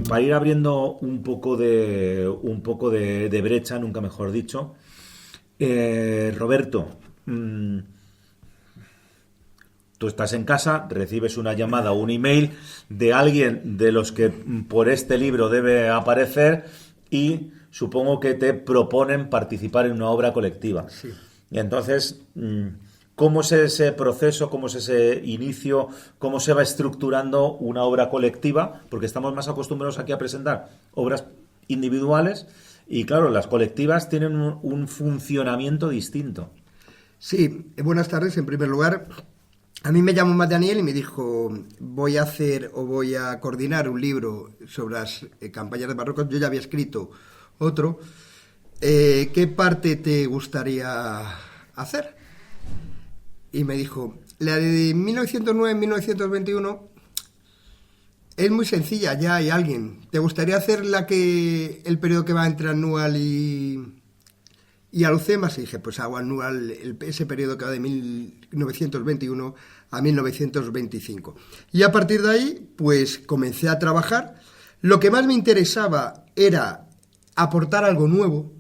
para ir abriendo un poco de brecha, nunca mejor dicho, Roberto, tú estás en casa, recibes una llamada o un email de alguien de los que por este libro debe aparecer y supongo que te proponen participar en una obra colectiva. Sí. Y entonces, ¿cómo es ese proceso, cómo es ese inicio, cómo se va estructurando una obra colectiva? Porque estamos más acostumbrados aquí a presentar obras individuales y, claro, las colectivas tienen un funcionamiento distinto. Sí, buenas tardes. En primer lugar, a mí me llamó Daniel y me dijo, voy a coordinar un libro sobre las campañas de Marruecos. Yo ya había escrito otro. ¿Qué parte te gustaría hacer? Y me dijo, la de 1909-1921 es muy sencilla, ya hay alguien. ¿Te gustaría hacer el periodo que va entre Anual y Alhucemas? Y dije, pues hago Anual, ese periodo que va de 1921 a 1925. Y a partir de ahí, pues comencé a trabajar. Lo que más me interesaba era aportar algo nuevo.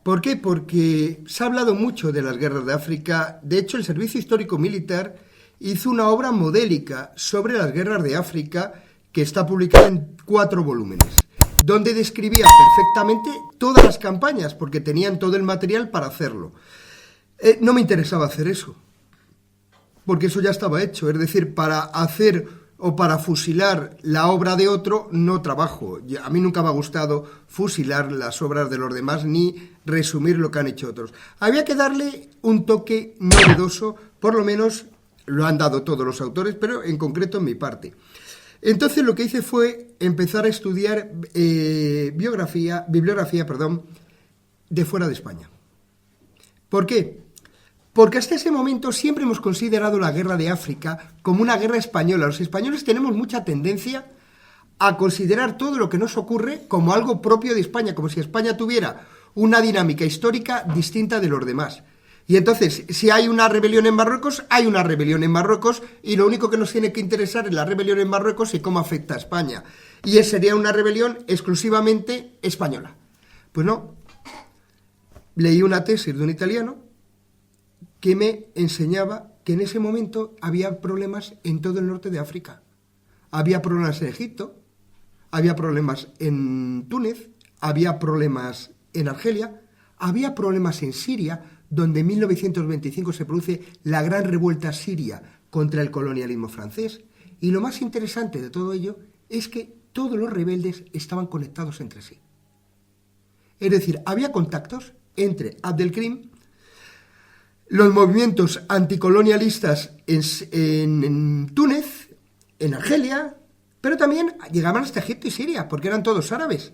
¿Por qué? Porque se ha hablado mucho de las guerras de África. De hecho, el Servicio Histórico Militar hizo una obra modélica sobre las guerras de África que está publicada en 4 volúmenes, donde describía perfectamente todas las campañas, porque tenían todo el material para hacerlo. No me interesaba hacer eso, porque eso ya estaba hecho. Es decir, para hacer o para fusilar la obra de otro, no trabajo. A mí nunca me ha gustado fusilar las obras de los demás ni resumir lo que han hecho otros. Había que darle un toque novedoso, por lo menos lo han dado todos los autores, pero en concreto en mi parte. Entonces lo que hice fue empezar a estudiar bibliografía, de fuera de España. ¿Por qué? Porque hasta ese momento siempre hemos considerado la guerra de África como una guerra española. Los españoles tenemos mucha tendencia a considerar todo lo que nos ocurre como algo propio de España, como si España tuviera una dinámica histórica distinta de los demás. Y entonces, si hay una rebelión en Marruecos, hay una rebelión en Marruecos, y lo único que nos tiene que interesar es la rebelión en Marruecos y cómo afecta a España. Y sería una rebelión exclusivamente española. Pues no. Leí una tesis de un italiano que me enseñaba que en ese momento había problemas en todo el norte de África. Había problemas en Egipto, había problemas en Túnez, había problemas en Argelia, había problemas en Siria, donde en 1925 se produce la gran revuelta siria contra el colonialismo francés. Y lo más interesante de todo ello es que todos los rebeldes estaban conectados entre sí. Es decir, había contactos entre Abdelkrim, los movimientos anticolonialistas en Túnez, en Argelia, pero también llegaban hasta Egipto y Siria, porque eran todos árabes.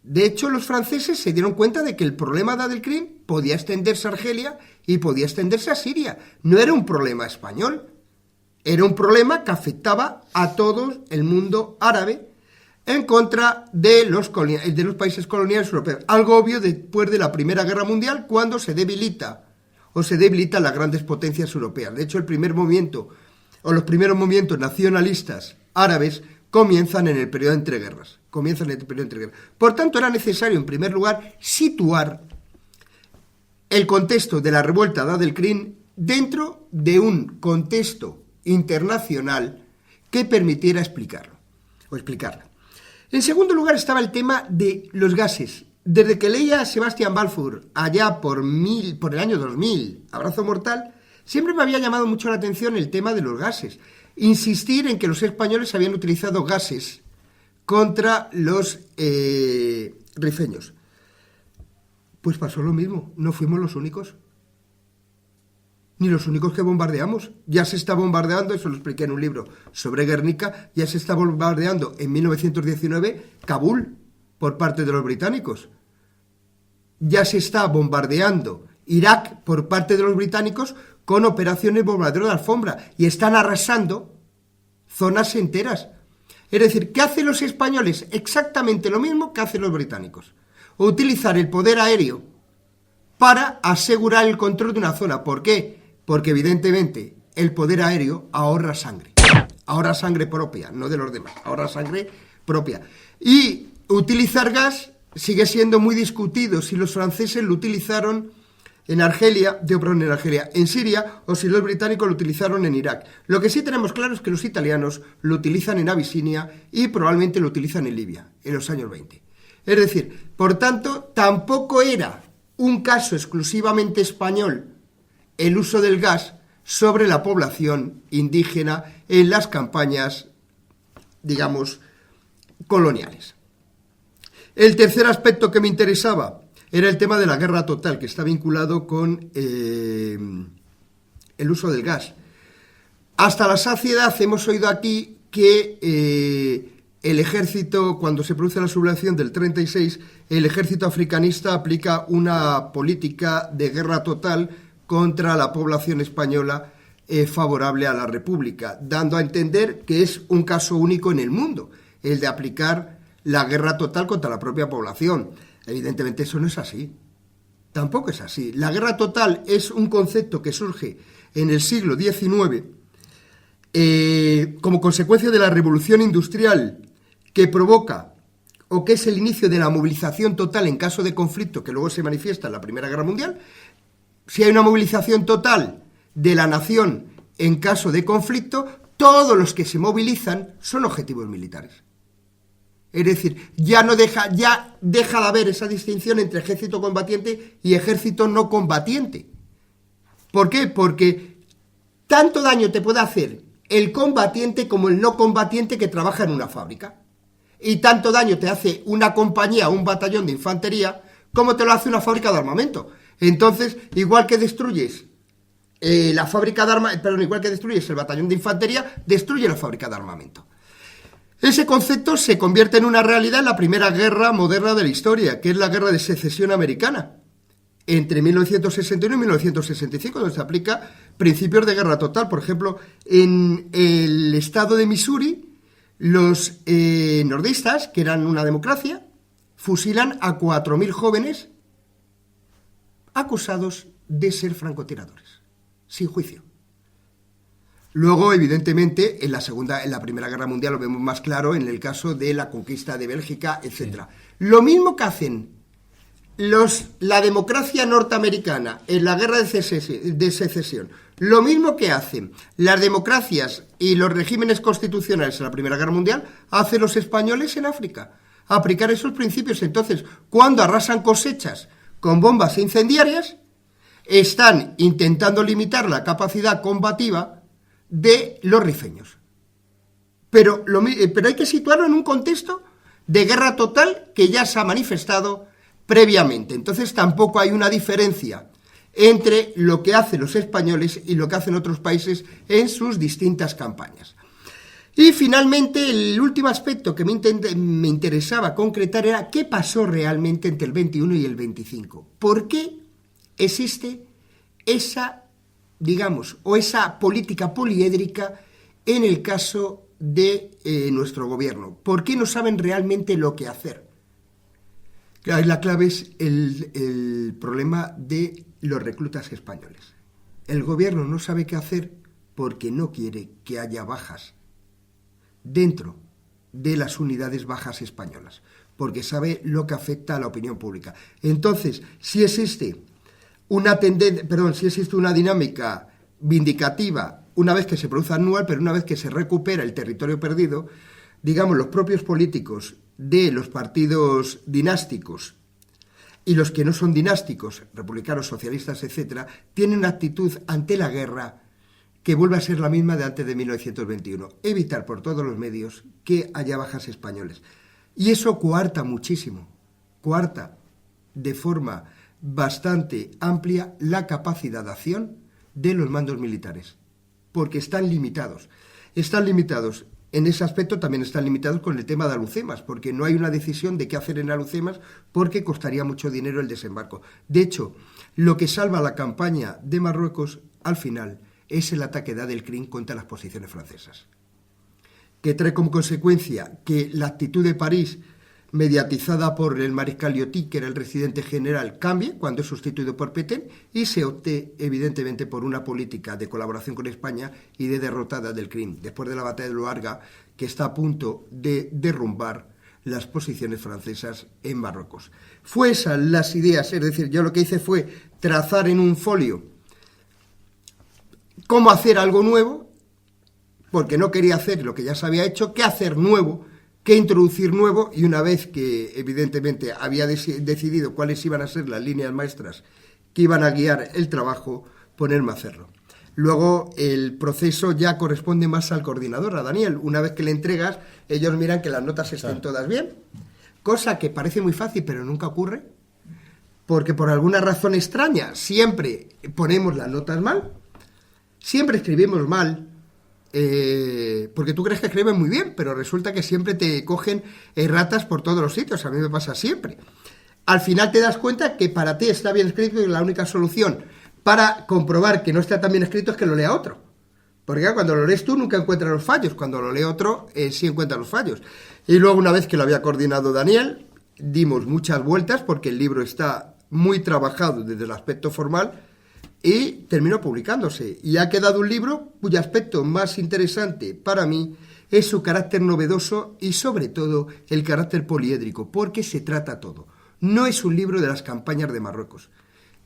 De hecho, los franceses se dieron cuenta de que el problema de Abdelkrim podía extenderse a Argelia y podía extenderse a Siria. No era un problema español, era un problema que afectaba a todo el mundo árabe en contra de los países coloniales europeos. Algo obvio después de la Primera Guerra Mundial, cuando se debilitan las grandes potencias europeas. De hecho, el primer movimiento, o los primeros movimientos nacionalistas árabes, comienzan en el periodo de entreguerras. Por tanto, era necesario, en primer lugar, situar el contexto de la revuelta de Abdelkrim dentro de un contexto internacional que permitiera explicarla. En segundo lugar estaba el tema de los gases. Desde que leía a Sebastian Balfour allá por el año 2000, Abrazo Mortal, siempre me había llamado mucho la atención el tema de los gases. Insistir en que los españoles habían utilizado gases contra los rifeños. Pues pasó lo mismo, no fuimos los únicos. Ni los únicos que bombardeamos. Ya se está bombardeando, eso lo expliqué en un libro sobre Guernica, ya se está bombardeando en 1919 Kabul por parte de los británicos. Ya se está bombardeando Irak por parte de los británicos con operaciones bombardero de alfombra y están arrasando zonas enteras. Es decir, ¿qué hacen los españoles? Exactamente lo mismo que hacen los británicos. Utilizar el poder aéreo para asegurar el control de una zona. ¿Por qué? Porque evidentemente el poder aéreo ahorra sangre propia, no de los demás. Ahorra sangre propia. Y utilizar gas sigue siendo muy discutido si los franceses lo utilizaron en Argelia, en Siria, o si los británicos lo utilizaron en Irak. Lo que sí tenemos claro es que los italianos lo utilizan en Abisinia y probablemente lo utilizan en Libia, en los años 20. Es decir, por tanto, tampoco era un caso exclusivamente español el uso del gas sobre la población indígena en las campañas, digamos, coloniales. El tercer aspecto que me interesaba era el tema de la guerra total, que está vinculado con el uso del gas. Hasta la saciedad hemos oído aquí que el ejército, cuando se produce la sublevación del 36, el ejército africanista aplica una política de guerra total contra la población española favorable a la República, dando a entender que es un caso único en el mundo, el de aplicar la guerra total contra la propia población. Evidentemente eso no es así. Tampoco es así. La guerra total es un concepto que surge en el siglo XIX como consecuencia de la revolución industrial que provoca o que es el inicio de la movilización total en caso de conflicto que luego se manifiesta en la Primera Guerra Mundial. Si hay una movilización total de la nación en caso de conflicto, todos los que se movilizan son objetivos militares. Es decir, ya deja de haber esa distinción entre ejército combatiente y ejército no combatiente. ¿Por qué? Porque tanto daño te puede hacer el combatiente como el no combatiente que trabaja en una fábrica. Y tanto daño te hace una compañía o un batallón de infantería como te lo hace una fábrica de armamento. Entonces, igual que destruyes igual que destruyes el batallón de infantería, destruye la fábrica de armamento. Ese concepto se convierte en una realidad en la primera guerra moderna de la historia, que es la Guerra de Secesión Americana, entre 1961 y 1965, donde se aplica principios de guerra total. Por ejemplo, en el estado de Missouri, los nordistas, que eran una democracia, fusilan a 4.000 jóvenes acusados de ser francotiradores, sin juicio. Luego, evidentemente, en la Primera Guerra Mundial lo vemos más claro en el caso de la conquista de Bélgica, etc. Sí. Lo mismo que hacen la democracia norteamericana en la Guerra de Secesión, lo mismo que hacen las democracias y los regímenes constitucionales en la Primera Guerra Mundial, hacen los españoles en África. Aplicar esos principios. Entonces, cuando arrasan cosechas con bombas incendiarias, están intentando limitar la capacidad combativa de los rifeños. Pero hay que situarlo en un contexto de guerra total que ya se ha manifestado previamente. Entonces tampoco hay una diferencia entre lo que hacen los españoles y lo que hacen otros países en sus distintas campañas. Y finalmente, el último aspecto que me interesaba concretar era qué pasó realmente entre el 21 y el 25. ¿Por qué existe esa política poliédrica en el caso de nuestro gobierno? ¿Por qué no saben realmente lo que hacer? La clave es el problema de los reclutas españoles. El gobierno no sabe qué hacer porque no quiere que haya bajas dentro de las unidades bajas españolas, porque sabe lo que afecta a la opinión pública. Entonces, si existe una dinámica vindicativa una vez que se produce anual, pero una vez que se recupera el territorio perdido, digamos, los propios políticos de los partidos dinásticos y los que no son dinásticos, republicanos, socialistas, etcétera, tienen una actitud ante la guerra que vuelve a ser la misma de antes de 1921. Evitar por todos los medios que haya bajas españoles. Y eso coarta muchísimo, coarta de forma bastante amplia la capacidad de acción de los mandos militares, porque están limitados. En ese aspecto también están limitados con el tema de Alhucemas, porque no hay una decisión de qué hacer en Alhucemas porque costaría mucho dinero el desembarco. De hecho, lo que salva la campaña de Marruecos, al final, es el ataque de Adelcrim contra las posiciones francesas, que trae como consecuencia que la actitud de París mediatizada por el mariscal Lyoty, que era el residente general, cambie cuando es sustituido por Pétain y se opte evidentemente por una política de colaboración con España y de derrotada del Crim, después de la batalla de Luarga, que está a punto de derrumbar las posiciones francesas en Marruecos. Fue esas las ideas, es decir, yo lo que hice fue trazar en un folio cómo hacer algo nuevo, porque no quería hacer lo que ya se había hecho, qué hacer nuevo, qué introducir nuevo, y una vez que evidentemente había decidido cuáles iban a ser las líneas maestras que iban a guiar el trabajo, ponerme a hacerlo. Luego el proceso ya corresponde más al coordinador, a Daniel. Una vez que le entregas, ellos miran que las notas estén todas bien, cosa que parece muy fácil pero nunca ocurre, porque por alguna razón extraña siempre ponemos las notas mal, siempre escribimos mal, porque tú crees que escribes muy bien, pero resulta que siempre te cogen erratas por todos los sitios. A mí me pasa siempre. Al final te das cuenta que para ti está bien escrito y la única solución para comprobar que no está tan bien escrito es que lo lea otro. Porque cuando lo lees tú nunca encuentras los fallos, cuando lo lee otro sí encuentra los fallos. Y luego, una vez que lo había coordinado Daniel, dimos muchas vueltas porque el libro está muy trabajado desde el aspecto formal, y terminó publicándose. Y ha quedado un libro cuyo aspecto más interesante para mí es su carácter novedoso y sobre todo el carácter poliédrico, porque se trata todo. No es un libro de las campañas de Marruecos.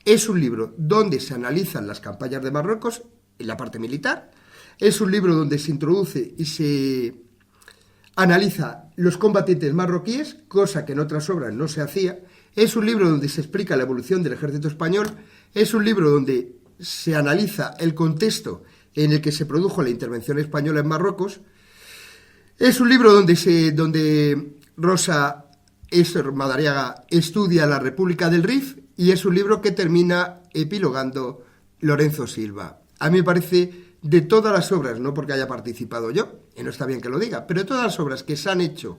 Es un libro donde se analizan las campañas de Marruecos en la parte militar. Es un libro donde se introduce y se analiza los combatientes marroquíes, cosa que en otras obras no se hacía. Es un libro donde se explica la evolución del ejército español. Es un libro donde se analiza el contexto en el que se produjo la intervención española en Marruecos. Es un libro donde Rosa Madariaga estudia la República del Rif, y es un libro que termina epilogando Lorenzo Silva. A mí me parece, de todas las obras, no porque haya participado yo, y no está bien que lo diga, pero de todas las obras que se han hecho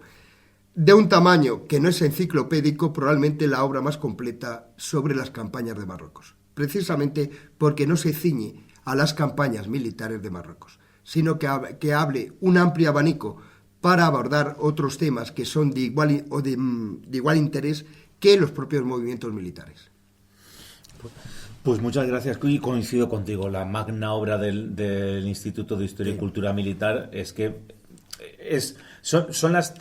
de un tamaño que no es enciclopédico, probablemente la obra más completa sobre las campañas de Marruecos. Precisamente porque no se ciñe a las campañas militares de Marruecos, sino que hable un amplio abanico para abordar otros temas que son de igual interés que los propios movimientos militares. Pues muchas gracias, y coincido contigo. La magna obra del Instituto de Historia y Cultura Militar es que son las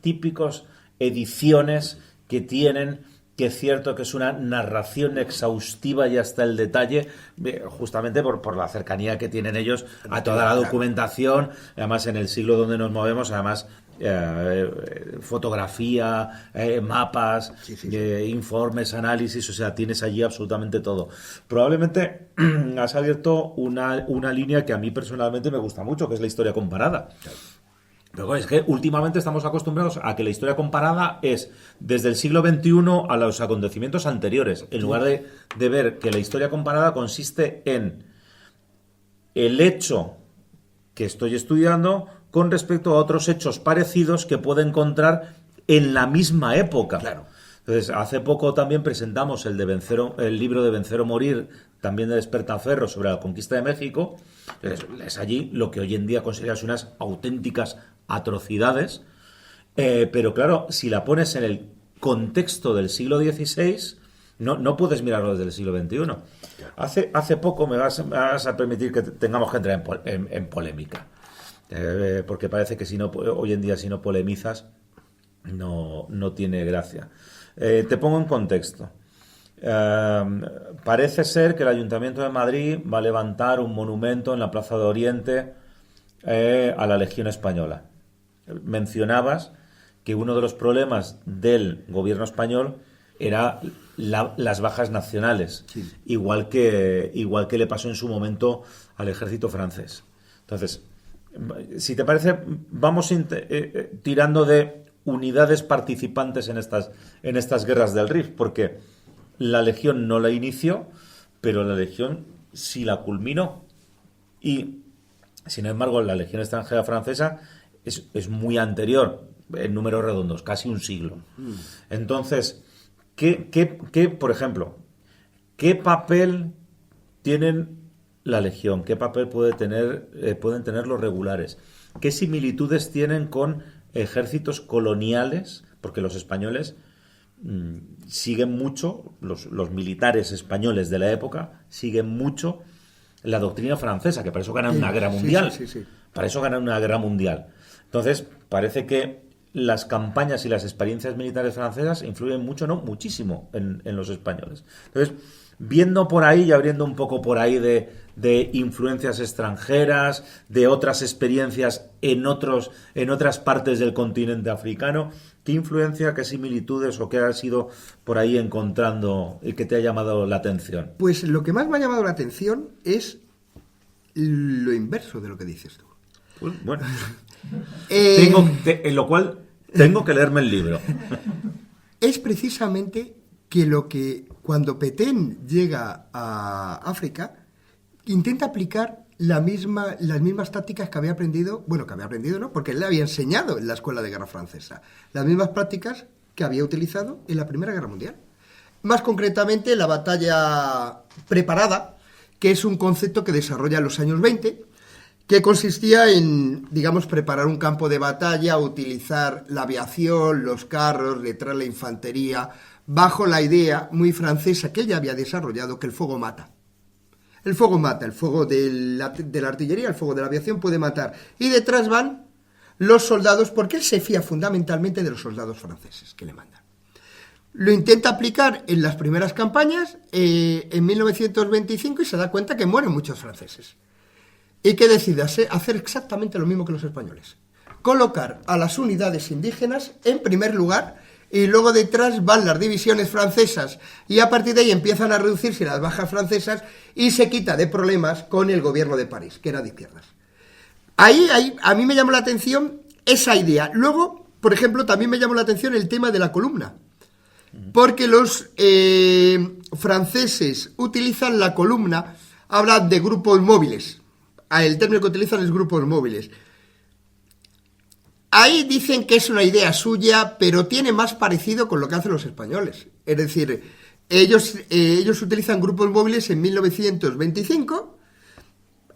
típicas ediciones que tienen, que es cierto que es una narración exhaustiva y hasta el detalle, justamente por la cercanía que tienen ellos a toda la documentación, además en el siglo donde nos movemos, además fotografía, mapas, informes, análisis, o sea, tienes allí absolutamente todo. Probablemente has abierto una línea que a mí personalmente me gusta mucho, que es la historia comparada. Pero es que últimamente estamos acostumbrados a que la historia comparada es desde el siglo XXI a los acontecimientos anteriores, en lugar de ver que la historia comparada consiste en el hecho que estoy estudiando con respecto a otros hechos parecidos que puedo encontrar en la misma época. Claro. Entonces, hace poco también presentamos el libro de Vencer o Morir, también de Despertaferro, sobre la conquista de México. Es allí lo que hoy en día consideras unas auténticas atrocidades, pero claro, si la pones en el contexto del siglo XVI, no puedes mirarlo desde el siglo XXI. Hace poco me vas a permitir que tengamos que entrar en polémica, porque parece que hoy en día si no polemizas no tiene gracia. Te pongo en contexto. Parece ser que el Ayuntamiento de Madrid va a levantar un monumento en la Plaza de Oriente a la Legión Española. Mencionabas que uno de los problemas del gobierno español era las bajas nacionales, sí. igual que le pasó en su momento al ejército francés. Entonces, si te parece, vamos tirando de unidades participantes en estas guerras del Rif, porque la Legión no la inició, pero la Legión sí la culminó. Y, sin embargo, la Legión extranjera francesa es muy anterior, en números redondos, casi un siglo. Entonces, por ejemplo, ¿qué papel tienen la Legión? ¿Qué papel pueden tener los regulares? ¿Qué similitudes tienen con ejércitos coloniales porque los españoles siguen mucho, los militares españoles de la época siguen mucho la doctrina francesa, que para eso ganan una guerra mundial. Sí. Para eso ganan una guerra mundial. Entonces, parece que las campañas y las experiencias militares francesas influyen mucho, no, muchísimo en los españoles. Entonces, viendo por ahí y abriendo un poco por ahí de influencias extranjeras, de otras experiencias en otras partes del continente africano, ¿qué influencia, qué similitudes o qué has ido por ahí encontrando y que te ha llamado la atención? Pues lo que más me ha llamado la atención es lo inverso de lo que dices tú. Pues, bueno, en lo cual tengo que leerme el libro. Es precisamente que cuando Petén llega a África, intenta aplicar las mismas tácticas que había aprendido, no, porque él le había enseñado en la Escuela de Guerra Francesa, las mismas prácticas que había utilizado en la Primera Guerra Mundial. Más concretamente, la batalla preparada, que es un concepto que desarrolla en los años 20, que consistía en, digamos, preparar un campo de batalla, utilizar la aviación, los carros, detrás la infantería, bajo la idea muy francesa que ella había desarrollado, que el fuego mata. El fuego mata, el fuego de la artillería, el fuego de la aviación puede matar. Y detrás van los soldados, porque él se fía fundamentalmente de los soldados franceses que le mandan. Lo intenta aplicar en las primeras campañas, en 1925, y se da cuenta que mueren muchos franceses. Y que decide hacer exactamente lo mismo que los españoles. Colocar a las unidades indígenas en primer lugar, y luego detrás van las divisiones francesas, y a partir de ahí empiezan a reducirse las bajas francesas y se quita de problemas con el gobierno de París, que era de izquierdas. Ahí a mí me llamó la atención esa idea. Luego, por ejemplo, también me llamó la atención el tema de la columna, porque los franceses utilizan la columna, hablan de grupos móviles. El término que utilizan es grupos móviles. Ahí dicen que es una idea suya, pero tiene más parecido con lo que hacen los españoles. Es decir, ellos utilizan grupos móviles en 1925.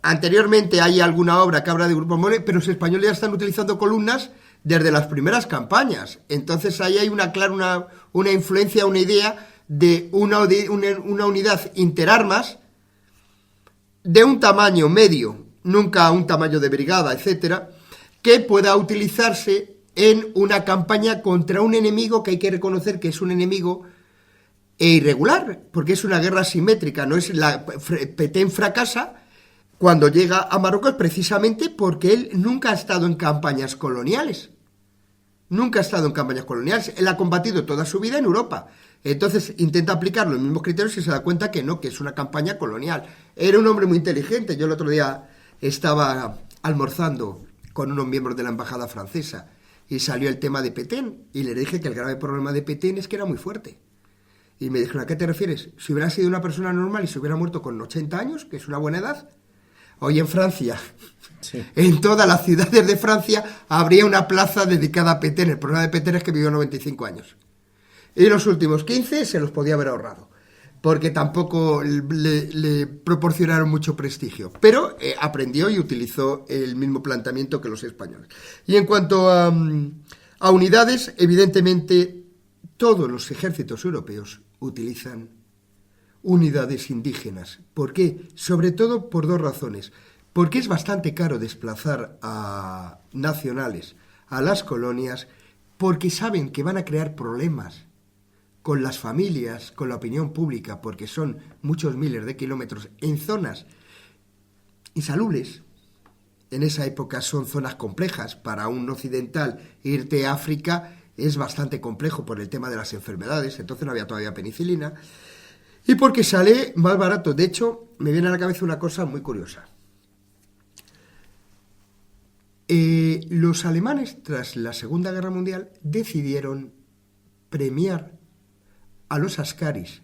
Anteriormente hay alguna obra que habla de grupos móviles, pero los españoles ya están utilizando columnas desde las primeras campañas. Entonces ahí hay una clara una influencia, una idea de una unidad interarmas de un tamaño medio, nunca un tamaño de brigada, etcétera, que pueda utilizarse en una campaña contra un enemigo que hay que reconocer que es un enemigo irregular, porque es una guerra asimétrica. Petén fracasa cuando llega a Marruecos precisamente porque él nunca ha estado en campañas coloniales. Nunca ha estado en campañas coloniales. Él ha combatido toda su vida en Europa. Entonces intenta aplicar los mismos criterios y se da cuenta que no, que es una campaña colonial. Era un hombre muy inteligente. Yo el otro día estaba almorzando con unos miembros de la embajada francesa y salió el tema de Petén y le dije que el grave problema de Petén es que era muy fuerte. Y me dijeron, ¿a qué te refieres? Si hubiera sido una persona normal y se hubiera muerto con 80 años, que es una buena edad, hoy en Francia, sí, en todas las ciudades de Francia, habría una plaza dedicada a Petén. El problema de Petén es que vivió 95 años. Y los últimos 15 se los podía haber ahorrado, porque tampoco le proporcionaron mucho prestigio. Pero aprendió y utilizó el mismo planteamiento que los españoles. Y en cuanto a unidades, evidentemente todos los ejércitos europeos utilizan unidades indígenas. ¿Por qué? Sobre todo por dos razones. Porque es bastante caro desplazar a nacionales a las colonias, porque saben que van a crear problemas con las familias, con la opinión pública, porque son muchos miles de kilómetros en zonas insalubres. En esa época son zonas complejas. Para un occidental irte a África es bastante complejo por el tema de las enfermedades, entonces no había todavía penicilina, y porque sale más barato. De hecho, me viene a la cabeza una cosa muy curiosa. Los alemanes, tras la Segunda Guerra Mundial, decidieron premiar a los askaris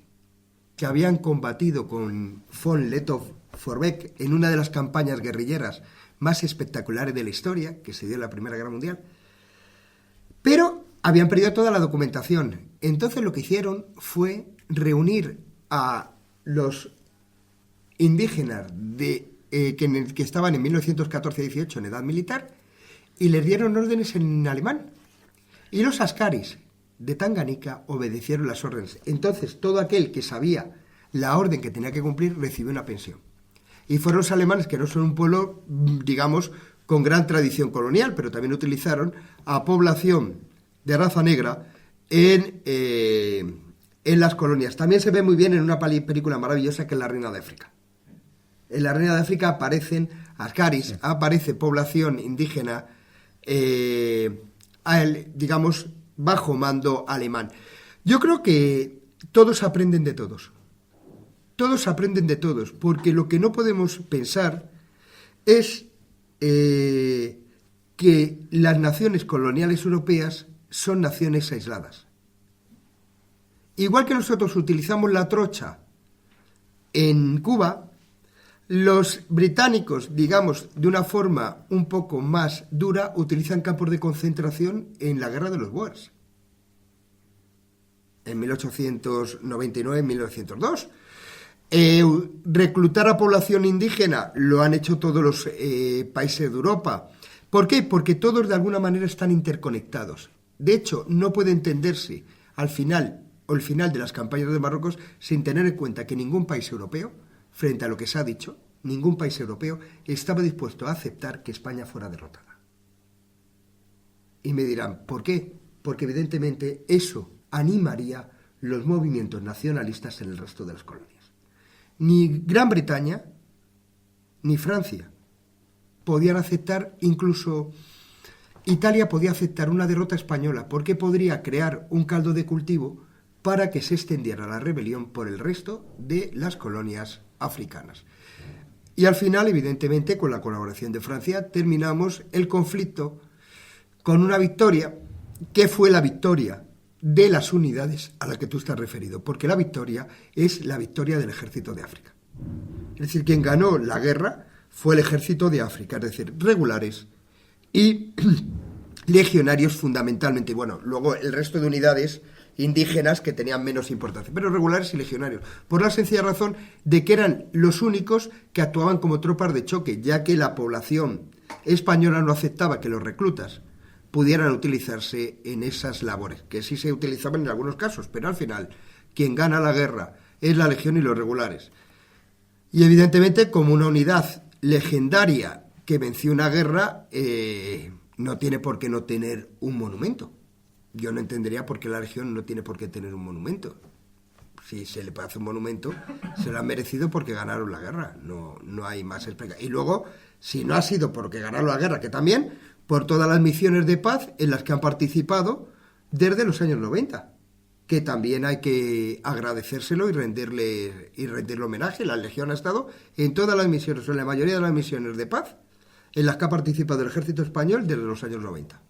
que habían combatido con von Lettow-Vorbeck en una de las campañas guerrilleras más espectaculares de la historia, que se dio en la Primera Guerra Mundial, pero habían perdido toda la documentación. Entonces lo que hicieron fue reunir a los indígenas que estaban en 1914-18 en edad militar y les dieron órdenes en alemán. Y los askaris, de Tanganica obedecieron las órdenes. Entonces, todo aquel que sabía la orden que tenía que cumplir recibió una pensión. Y fueron los alemanes, que no son un pueblo, digamos, con gran tradición colonial, pero también utilizaron a población de raza negra en las colonias. También se ve muy bien en una película maravillosa que es La Reina de África. En La Reina de África aparecen ascaris, aparece población indígena, digamos, bajo mando alemán. Yo creo que todos aprenden de todos. Todos aprenden de todos, porque lo que no podemos pensar es que las naciones coloniales europeas son naciones aisladas. Igual que nosotros utilizamos la trocha en Cuba, los británicos, digamos, de una forma un poco más dura, utilizan campos de concentración en la Guerra de los Boers. En 1899-1902. Reclutar a población indígena lo han hecho todos los países de Europa. ¿Por qué? Porque todos de alguna manera están interconectados. De hecho, no puede entenderse al final o el final de las campañas de Marruecos sin tener en cuenta que ningún país europeo, frente a lo que se ha dicho, ningún país europeo estaba dispuesto a aceptar que España fuera derrotada. Y me dirán, ¿por qué? Porque evidentemente eso animaría los movimientos nacionalistas en el resto de las colonias. Ni Gran Bretaña ni Francia podían aceptar, incluso Italia podía aceptar una derrota española porque podría crear un caldo de cultivo para que se extendiera la rebelión por el resto de las colonias africanas. Y al final, evidentemente, con la colaboración de Francia, terminamos el conflicto con una victoria que fue la victoria de las unidades a las que tú estás referido, porque la victoria es la victoria del ejército de África. Es decir, quien ganó la guerra fue el ejército de África, es decir, regulares y legionarios fundamentalmente. Bueno, luego el resto de unidades indígenas que tenían menos importancia, pero regulares y legionarios, por la sencilla razón de que eran los únicos que actuaban como tropas de choque, ya que la población española no aceptaba que los reclutas pudieran utilizarse en esas labores, que sí se utilizaban en algunos casos, pero al final quien gana la guerra es la legión y los regulares. Y evidentemente, como una unidad legendaria que venció una guerra, no tiene por qué no tener un monumento. Yo no entendería por qué la legión no tiene por qué tener un monumento. Si se le puede hacer un monumento, se lo han merecido porque ganaron la guerra. No hay más explicación. Y luego, si no ha sido porque ganaron la guerra, que también, por todas las misiones de paz en las que han participado desde los años 90, que también hay que agradecérselo y rendirle homenaje. La Legión ha estado en todas las misiones, o en la mayoría de las misiones de paz, en las que ha participado el ejército español desde los años 90.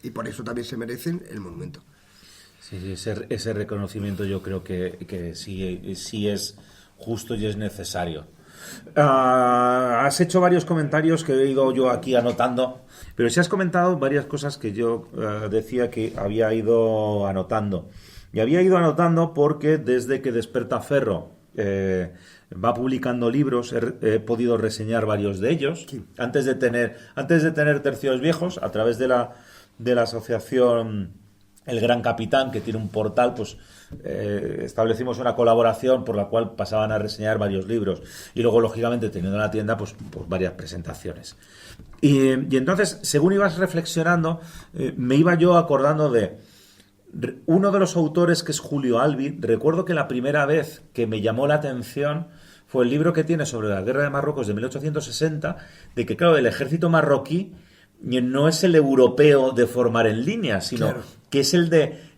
Y por eso también se merecen el monumento. Sí, ese reconocimiento yo creo que sí es justo y es necesario. Has hecho varios comentarios que he ido yo aquí anotando, pero sí has comentado varias cosas que yo decía que había ido anotando. Y había ido anotando porque desde que Despertaferro va publicando libros, he podido reseñar varios de ellos. Sí. Antes de tener Tercios Viejos, a través de la asociación El Gran Capitán, que tiene un portal, pues establecimos una colaboración por la cual pasaban a reseñar varios libros, y luego lógicamente teniendo la tienda pues varias presentaciones, y entonces según ibas reflexionando me iba yo acordando de uno de los autores, que es Julio Albi. Recuerdo que la primera vez que me llamó la atención fue el libro que tiene sobre la guerra de Marruecos de 1860, de que claro, el ejército marroquí no es el europeo de formar en línea, sino claro, que es el de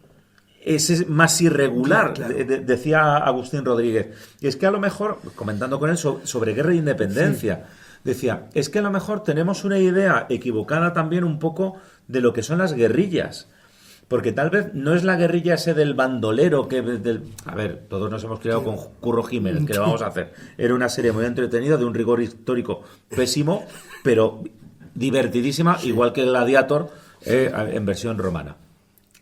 es más irregular, claro. Decía Agustín Rodríguez. Y es que a lo mejor, comentando con él sobre guerra e independencia, sí, decía, es que a lo mejor tenemos una idea equivocada también un poco de lo que son las guerrillas. Porque tal vez no es la guerrilla ese del bandolero a ver, todos nos hemos criado con Curro Jiménez, que le vamos a hacer. Era una serie muy entretenida, de un rigor histórico pésimo, pero divertidísima, sí, igual que Gladiator en versión romana.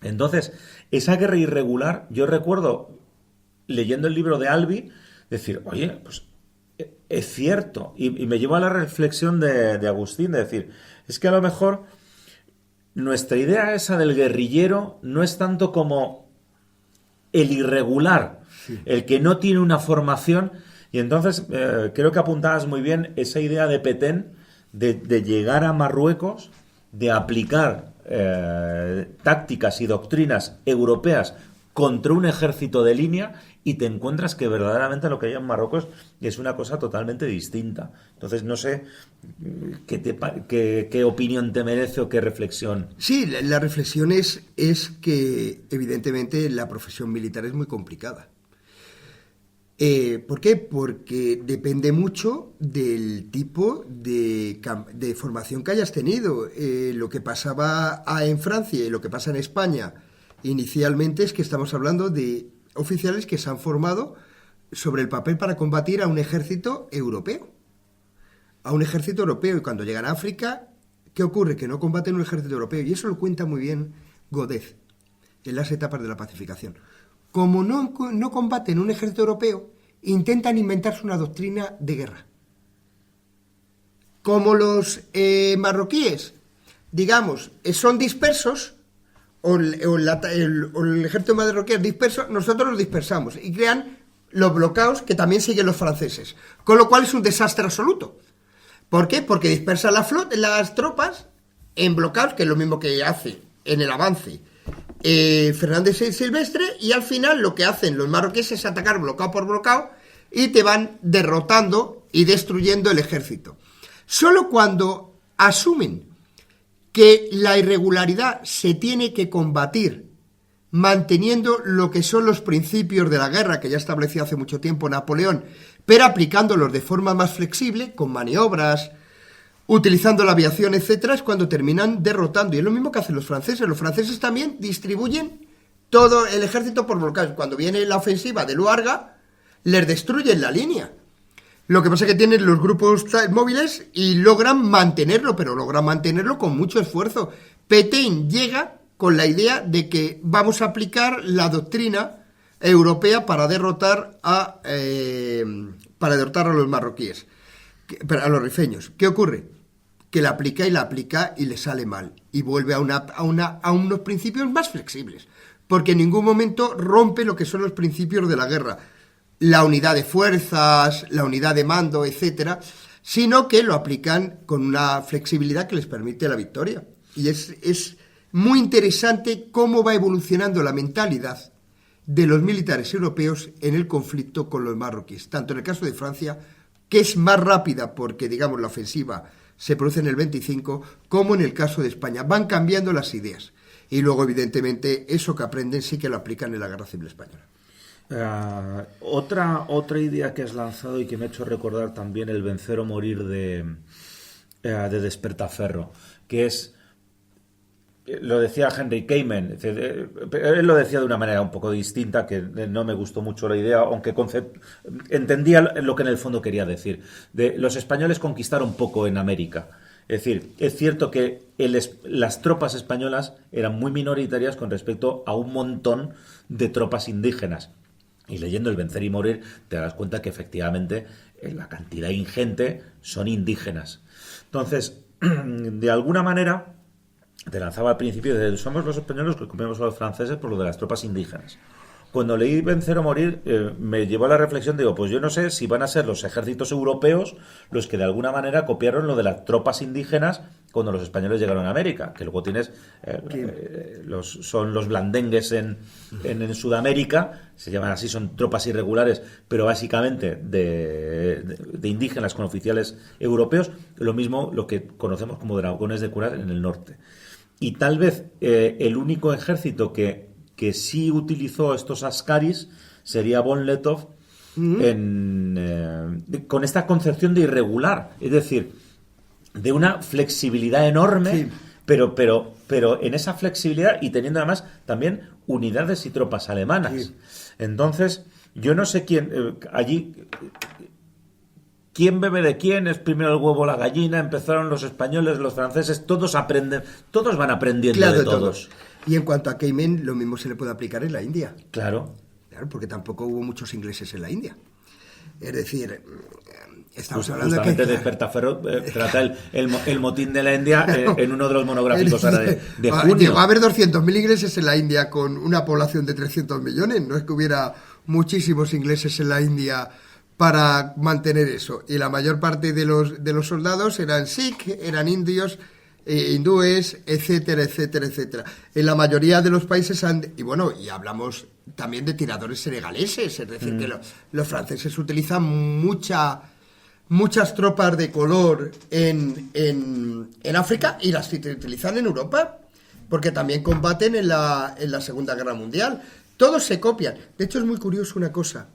Entonces, esa guerra irregular, yo recuerdo, leyendo el libro de Albi, decir, oye, pues es cierto. Y me llevó a la reflexión de Agustín, de decir, es que a lo mejor nuestra idea esa del guerrillero no es tanto como el irregular, el que no tiene una formación. Y entonces creo que apuntabas muy bien esa idea de Petén de llegar a Marruecos, de aplicar tácticas y doctrinas europeas contra un ejército de línea, y te encuentras que verdaderamente lo que hay en Marruecos es una cosa totalmente distinta. Entonces no sé qué opinión te merece o qué reflexión. Sí, la reflexión es que evidentemente la profesión militar es muy complicada. ¿Por qué? Porque depende mucho del tipo de formación que hayas tenido. Lo que pasaba en Francia y lo que pasa en España inicialmente es que estamos hablando de oficiales que se han formado sobre el papel para combatir a un ejército europeo. A un ejército europeo. Y cuando llegan a África, ¿qué ocurre? Que no combaten un ejército europeo. Y eso lo cuenta muy bien Godez en las etapas de la pacificación. Como no combaten un ejército europeo, intentan inventarse una doctrina de guerra. Como los marroquíes, digamos, son dispersos, o el ejército marroquí es disperso, nosotros los dispersamos y crean los bloqueos que también siguen los franceses. Con lo cual es un desastre absoluto. ¿Por qué? Porque dispersan las tropas en bloqueos, que es lo mismo que hace en el avance Fernández Silvestre, y al final lo que hacen los marroquíes es atacar bloqueo por bloqueo y te van derrotando y destruyendo el ejército. Solo cuando asumen que la irregularidad se tiene que combatir manteniendo lo que son los principios de la guerra que ya estableció hace mucho tiempo Napoleón, pero aplicándolos de forma más flexible, con maniobras, utilizando la aviación, etcétera, es cuando terminan derrotando. Y es lo mismo que hacen los franceses. Los franceses también distribuyen todo el ejército por bloqueos. Cuando viene la ofensiva de Luarga, les destruyen la línea. Lo que pasa es que tienen los grupos móviles y logran mantenerlo, pero logran mantenerlo con mucho esfuerzo. Pétain llega con la idea de que vamos a aplicar la doctrina europea para derrotar a los marroquíes, a los rifeños. ¿Qué ocurre? Que la aplica y le sale mal. Y vuelve a unos principios más flexibles. Porque en ningún momento rompe lo que son los principios de la guerra. La unidad de fuerzas, la unidad de mando, etcétera, sino que lo aplican con una flexibilidad que les permite la victoria. Y es muy interesante cómo va evolucionando la mentalidad de los militares europeos en el conflicto con los marroquíes. Tanto en el caso de Francia, que es más rápida porque, digamos, la ofensiva se produce en el 25, como en el caso de España. Van cambiando las ideas. Y luego, evidentemente, eso que aprenden sí que lo aplican en la Guerra Civil Española. Otra idea que has lanzado y que me ha hecho recordar también el vencer o morir de Despertaferro, que es, lo decía Henry Kamen, él lo decía de una manera un poco distinta, que no me gustó mucho la idea, aunque entendía lo que en el fondo quería decir. Los españoles conquistaron poco en América. Es decir, es cierto que las tropas españolas eran muy minoritarias con respecto a un montón de tropas indígenas. Y leyendo El vencer y morir te das cuenta que efectivamente la cantidad ingente son indígenas. Entonces, de alguna manera, te lanzaba al principio de somos los españoles que comemos a los franceses por lo de las tropas indígenas. Cuando leí Vencer o morir, me llevó a la reflexión, digo, pues yo no sé si van a ser los ejércitos europeos los que de alguna manera copiaron lo de las tropas indígenas cuando los españoles llegaron a América, que luego tienes, son los blandengues en Sudamérica, se llaman así, son tropas irregulares, pero básicamente de indígenas con oficiales europeos, lo mismo lo que conocemos como dragones de curas en el norte. Y tal vez el único ejército que sí utilizó estos askaris sería Von Letov con esta concepción de irregular, es decir, de una flexibilidad enorme, sí. pero en esa flexibilidad y teniendo además también unidades y tropas alemanas. Sí. Entonces, yo no sé quién allí... ¿Quién bebe de quién? ¿Es primero el huevo o la gallina? Empezaron los españoles, los franceses, todos aprenden, todos van aprendiendo claro, de todos. Y en cuanto a Kamen, lo mismo se le puede aplicar en la India. Claro. Claro, porque tampoco hubo muchos ingleses en la India. Es decir, Estamos hablando justamente de que... Despertaferro trata el motín de la India en uno de los monográficos ahora de junio. Llegó a haber 200.000 ingleses en la India con una población de 300 millones. No es que hubiera muchísimos ingleses en la India para mantener eso. Y la mayor parte de los soldados eran sikh, eran indios, hindúes, etcétera, etcétera, etcétera. En la mayoría de los países y hablamos también de tiradores senegaleses, es decir, que los franceses utilizan muchas tropas de color en África y las utilizan en Europa, porque también combaten en la Segunda Guerra Mundial. Todos se copian. De hecho, es muy curioso una cosa,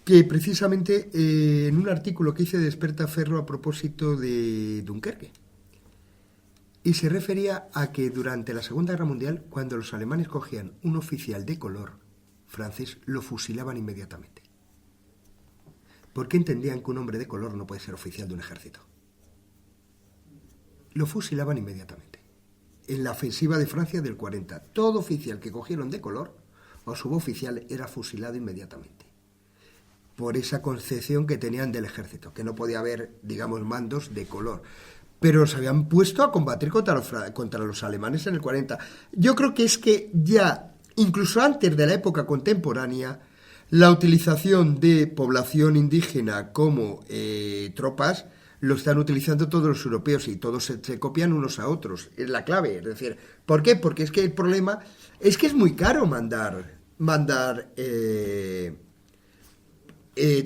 que precisamente en un artículo que hice de Despertaferro a propósito de Dunkerque, y se refería a que durante la Segunda Guerra Mundial, cuando los alemanes cogían un oficial de color francés, lo fusilaban inmediatamente. Porque entendían que un hombre de color no puede ser oficial de un ejército. Lo fusilaban inmediatamente. En la ofensiva de Francia del 40, todo oficial que cogieron de color o suboficial era fusilado inmediatamente. Por esa concepción que tenían del ejército, que no podía haber, digamos, mandos de color. Pero se habían puesto a combatir contra los alemanes en el 40. Yo creo que es que ya, incluso antes de la época contemporánea, la utilización de población indígena como tropas lo están utilizando todos los europeos y todos se copian unos a otros. Es la clave. Es decir, ¿por qué? Porque es que el problema es que es muy caro mandar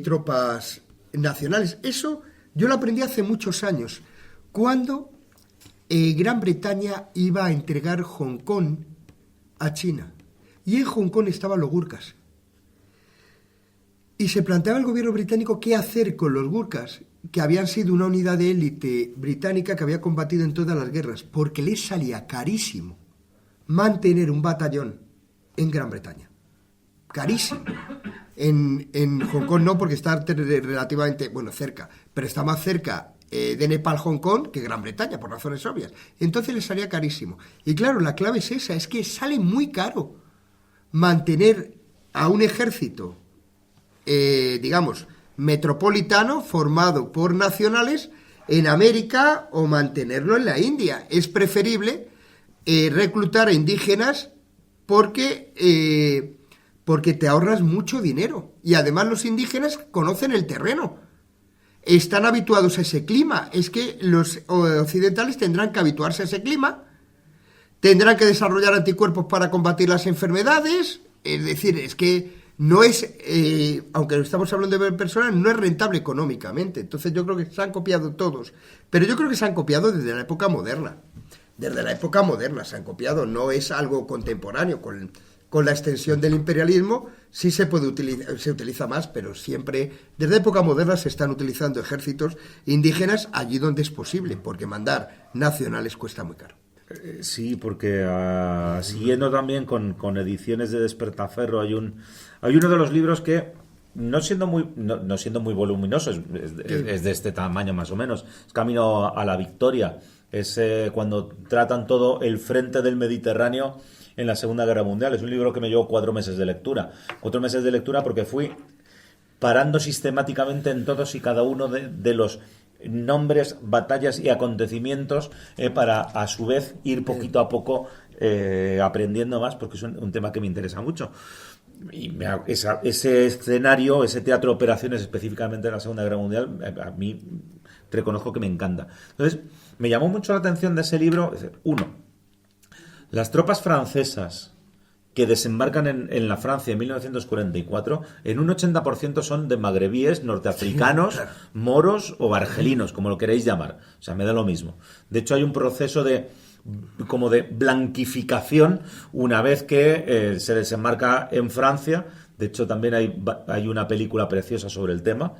tropas nacionales. Eso yo lo aprendí hace muchos años, cuando Gran Bretaña iba a entregar Hong Kong a China. Y en Hong Kong estaban los gurkhas. Y se planteaba el gobierno británico qué hacer con los gurkhas, que habían sido una unidad de élite británica que había combatido en todas las guerras, porque les salía carísimo mantener un batallón en Gran Bretaña. Carísimo. En Hong Kong no, porque está relativamente, cerca, pero está más cerca de Nepal, Hong Kong, que Gran Bretaña, por razones obvias. Entonces les salía carísimo. Y claro, la clave es esa, es que sale muy caro mantener a un ejército, digamos, metropolitano, formado por nacionales, en América o mantenerlo en la India. Es preferible reclutar a indígenas porque te ahorras mucho dinero. Y además los indígenas conocen el terreno. Están habituados a ese clima. Es que los occidentales tendrán que habituarse a ese clima, tendrán que desarrollar anticuerpos para combatir las enfermedades. Es decir, es que no es, aunque estamos hablando de personas, no es rentable económicamente. Entonces yo creo que se han copiado todos. Pero yo creo que se han copiado desde la época moderna. Desde la época moderna se han copiado. No es algo contemporáneo. Con la extensión del imperialismo sí se utiliza más, pero siempre, desde época moderna, se están utilizando ejércitos indígenas allí donde es posible, porque mandar nacionales cuesta muy caro. Sí, porque siguiendo también con ediciones de Despertaferro, hay uno de los libros que, no siendo muy voluminoso, es de este tamaño más o menos, es Camino a la Victoria, es cuando tratan todo el frente del Mediterráneo en la Segunda Guerra Mundial. Es un libro que me llevó 4 meses de lectura. 4 meses de lectura porque fui parando sistemáticamente en todos y cada uno de los nombres, batallas y acontecimientos para, a su vez, ir poquito a poco aprendiendo más, porque es un tema que me interesa mucho. Y ese escenario, ese teatro de operaciones específicamente en la Segunda Guerra Mundial, a mí reconozco que me encanta. Entonces, me llamó mucho la atención de ese libro, las tropas francesas que desembarcan en la Francia en 1944, en un 80% son de magrebíes, norteafricanos, sí, claro, moros o argelinos, como lo queréis llamar. O sea, me da lo mismo. De hecho, hay un proceso de blanquificación una vez que se desembarca en Francia. De hecho, también hay una película preciosa sobre el tema,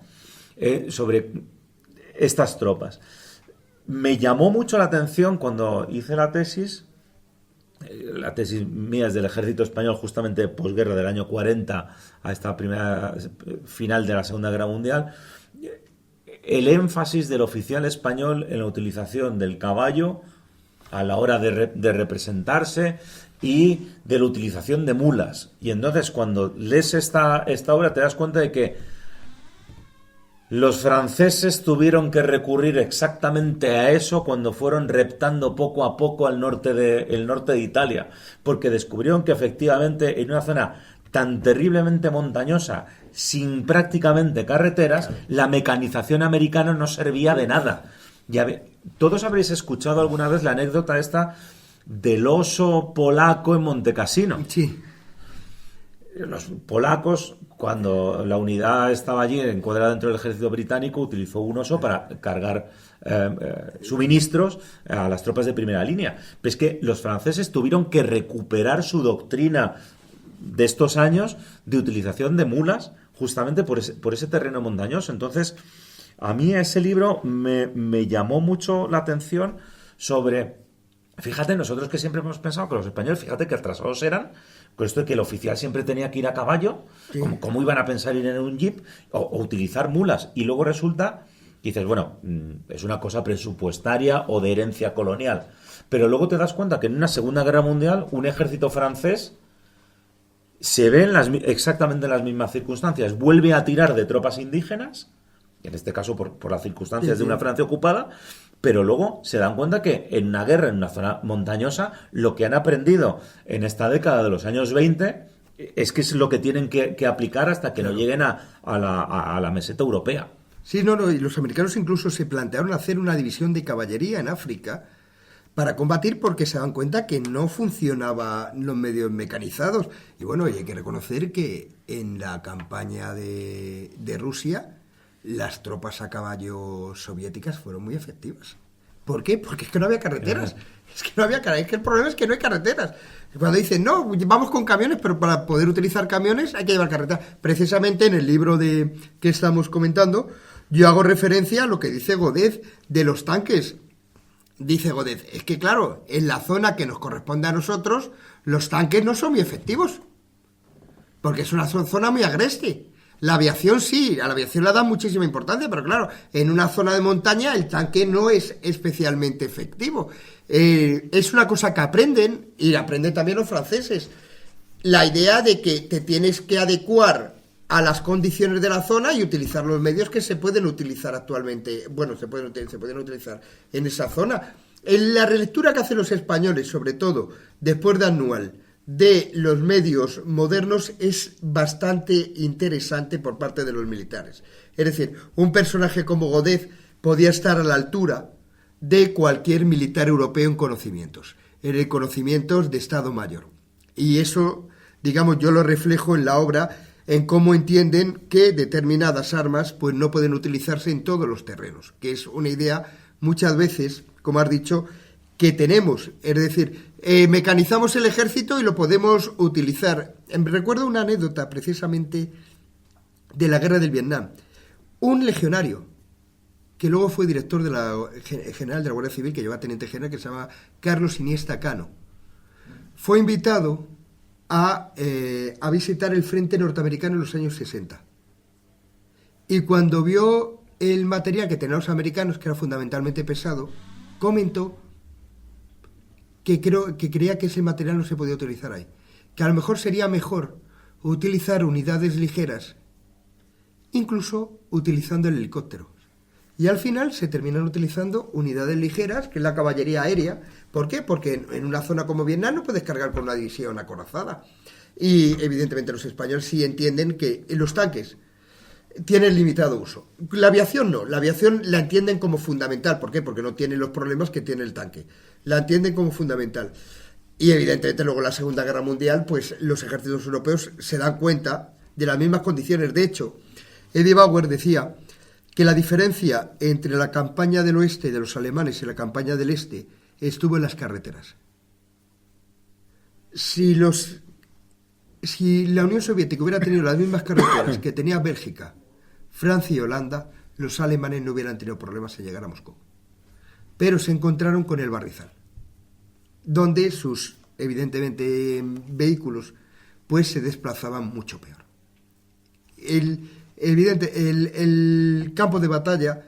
sobre estas tropas. Me llamó mucho la atención cuando hice la tesis mía es del ejército español, justamente de posguerra, del año 40 a esta primera final de la Segunda Guerra Mundial, el énfasis del oficial español en la utilización del caballo a la hora de representarse y de la utilización de mulas. Y entonces cuando lees esta obra te das cuenta de que Los franceses tuvieron que recurrir exactamente a eso cuando fueron reptando poco a poco el norte de Italia, porque descubrieron que efectivamente en una zona tan terriblemente montañosa, sin prácticamente carreteras, la mecanización americana no servía de nada. Todos habréis escuchado alguna vez la anécdota esta del oso polaco en Montecassino. Sí. Los polacos, cuando la unidad estaba allí encuadrada dentro del ejército británico, utilizó un oso para cargar suministros a las tropas de primera línea. Pero es que los franceses tuvieron que recuperar su doctrina de estos años de utilización de mulas justamente por ese terreno montañoso. Entonces, a mí ese libro me llamó mucho la atención sobre... Fíjate, nosotros que siempre hemos pensado que los españoles, fíjate que atrasados eran, con esto de que el oficial siempre tenía que ir a caballo, Sí. ¿cómo iban a pensar ir en un jeep o utilizar mulas? Y luego resulta, dices, bueno, es una cosa presupuestaria o de herencia colonial. Pero luego te das cuenta que en una Segunda Guerra Mundial un ejército francés se ve exactamente en las mismas circunstancias. Vuelve a tirar de tropas indígenas, en este caso por las circunstancias Sí, de una sí. Francia ocupada, pero luego se dan cuenta que en una guerra, en una zona montañosa, lo que han aprendido en esta década de los años 20 es que es lo que tienen que aplicar hasta que no lleguen a la meseta europea. Sí, no, y los americanos incluso se plantearon hacer una división de caballería en África para combatir porque se dan cuenta que no funcionaban los medios mecanizados. Y bueno, y hay que reconocer que en la campaña de Rusia las tropas a caballo soviéticas fueron muy efectivas. ¿Por qué? Porque es que no había carreteras. Es que no había carreteras. Es que el problema es que no hay carreteras. Cuando dicen, no, vamos con camiones, pero para poder utilizar camiones hay que llevar carreteras. Precisamente en el libro que estamos comentando, yo hago referencia a lo que dice Godet de los tanques. Dice Godet, es que claro, en la zona que nos corresponde a nosotros, los tanques no son muy efectivos. Porque es una zona muy agreste. La aviación sí, a la aviación le da muchísima importancia, pero claro, en una zona de montaña el tanque no es especialmente efectivo. Es una cosa que aprenden, y aprenden también los franceses. La idea de que te tienes que adecuar a las condiciones de la zona y utilizar los medios que se pueden utilizar actualmente. Bueno, se pueden utilizar en esa zona. En la relectura que hacen los españoles, sobre todo después de Anual, de los medios modernos es bastante interesante por parte de los militares. Es decir, un personaje como Godet podía estar a la altura de cualquier militar europeo en conocimientos de Estado Mayor. Y eso, digamos, yo lo reflejo en la obra, en cómo entienden que determinadas armas pues no pueden utilizarse en todos los terrenos, que es una idea muchas veces, como has dicho, que tenemos, es decir, mecanizamos el ejército y lo podemos utilizar. Recuerdo una anécdota precisamente de la guerra del Vietnam. Un legionario, que luego fue director de la general de la Guardia Civil, que llevaba teniente general, que se llama Carlos Iniesta Cano, fue invitado a visitar el frente norteamericano en los años 60. Y cuando vio el material que tenían los americanos, que era fundamentalmente pesado, comentó que creía que ese material no se podía utilizar ahí, que a lo mejor sería mejor utilizar unidades ligeras, incluso utilizando el helicóptero. Y al final se terminan utilizando unidades ligeras, que es la caballería aérea. ¿Por qué? Porque en una zona como Vietnam no puedes cargar con una división acorazada. Y evidentemente los españoles sí entienden que los tanques tienen limitado uso. La aviación no, la aviación la entienden como fundamental. ¿Por qué? Porque no tiene los problemas que tiene el tanque. La entienden como fundamental. Y evidentemente luego en la Segunda Guerra Mundial, pues los ejércitos europeos se dan cuenta de las mismas condiciones. De hecho, Eddie Bauer decía que la diferencia entre la campaña del oeste de los alemanes y la campaña del este estuvo en las carreteras. Si la Unión Soviética hubiera tenido las mismas carreteras que tenía Bélgica, Francia y Holanda, los alemanes no hubieran tenido problemas en llegar a Moscú. Pero se encontraron con el Barrizal, donde sus, evidentemente, vehículos pues se desplazaban mucho peor. El campo de batalla,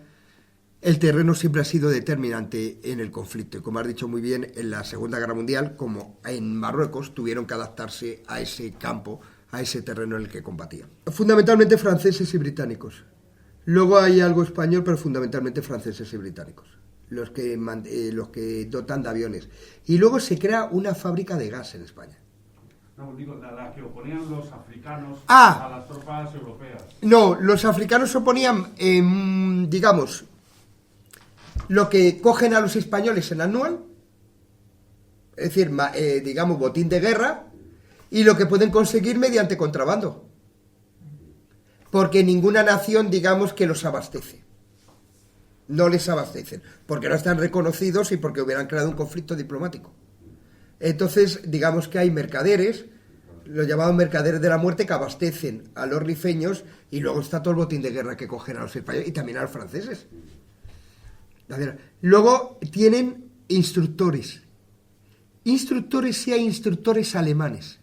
el terreno siempre ha sido determinante en el conflicto. Y como has dicho muy bien, en la Segunda Guerra Mundial, como en Marruecos, tuvieron que adaptarse a ese campo, a ese terreno en el que combatían. Fundamentalmente franceses y británicos. Luego hay algo español, pero fundamentalmente franceses y británicos, los que dotan de aviones. Y luego se crea una fábrica de gas en España. No, digo, la que oponían los africanos Ah. a las tropas europeas. No, los africanos se oponían, digamos, lo que cogen a los españoles en anual, es decir, digamos, botín de guerra, y lo que pueden conseguir mediante contrabando. Porque ninguna nación, digamos, que los abastece. No les abastecen, porque no están reconocidos y porque hubieran creado un conflicto diplomático. Entonces, digamos que hay mercaderes, los llamados mercaderes de la muerte, que abastecen a los rifeños, y luego está todo el botín de guerra que cogen a los españoles y también a los franceses. Luego tienen instructores. Instructores, sí hay instructores alemanes.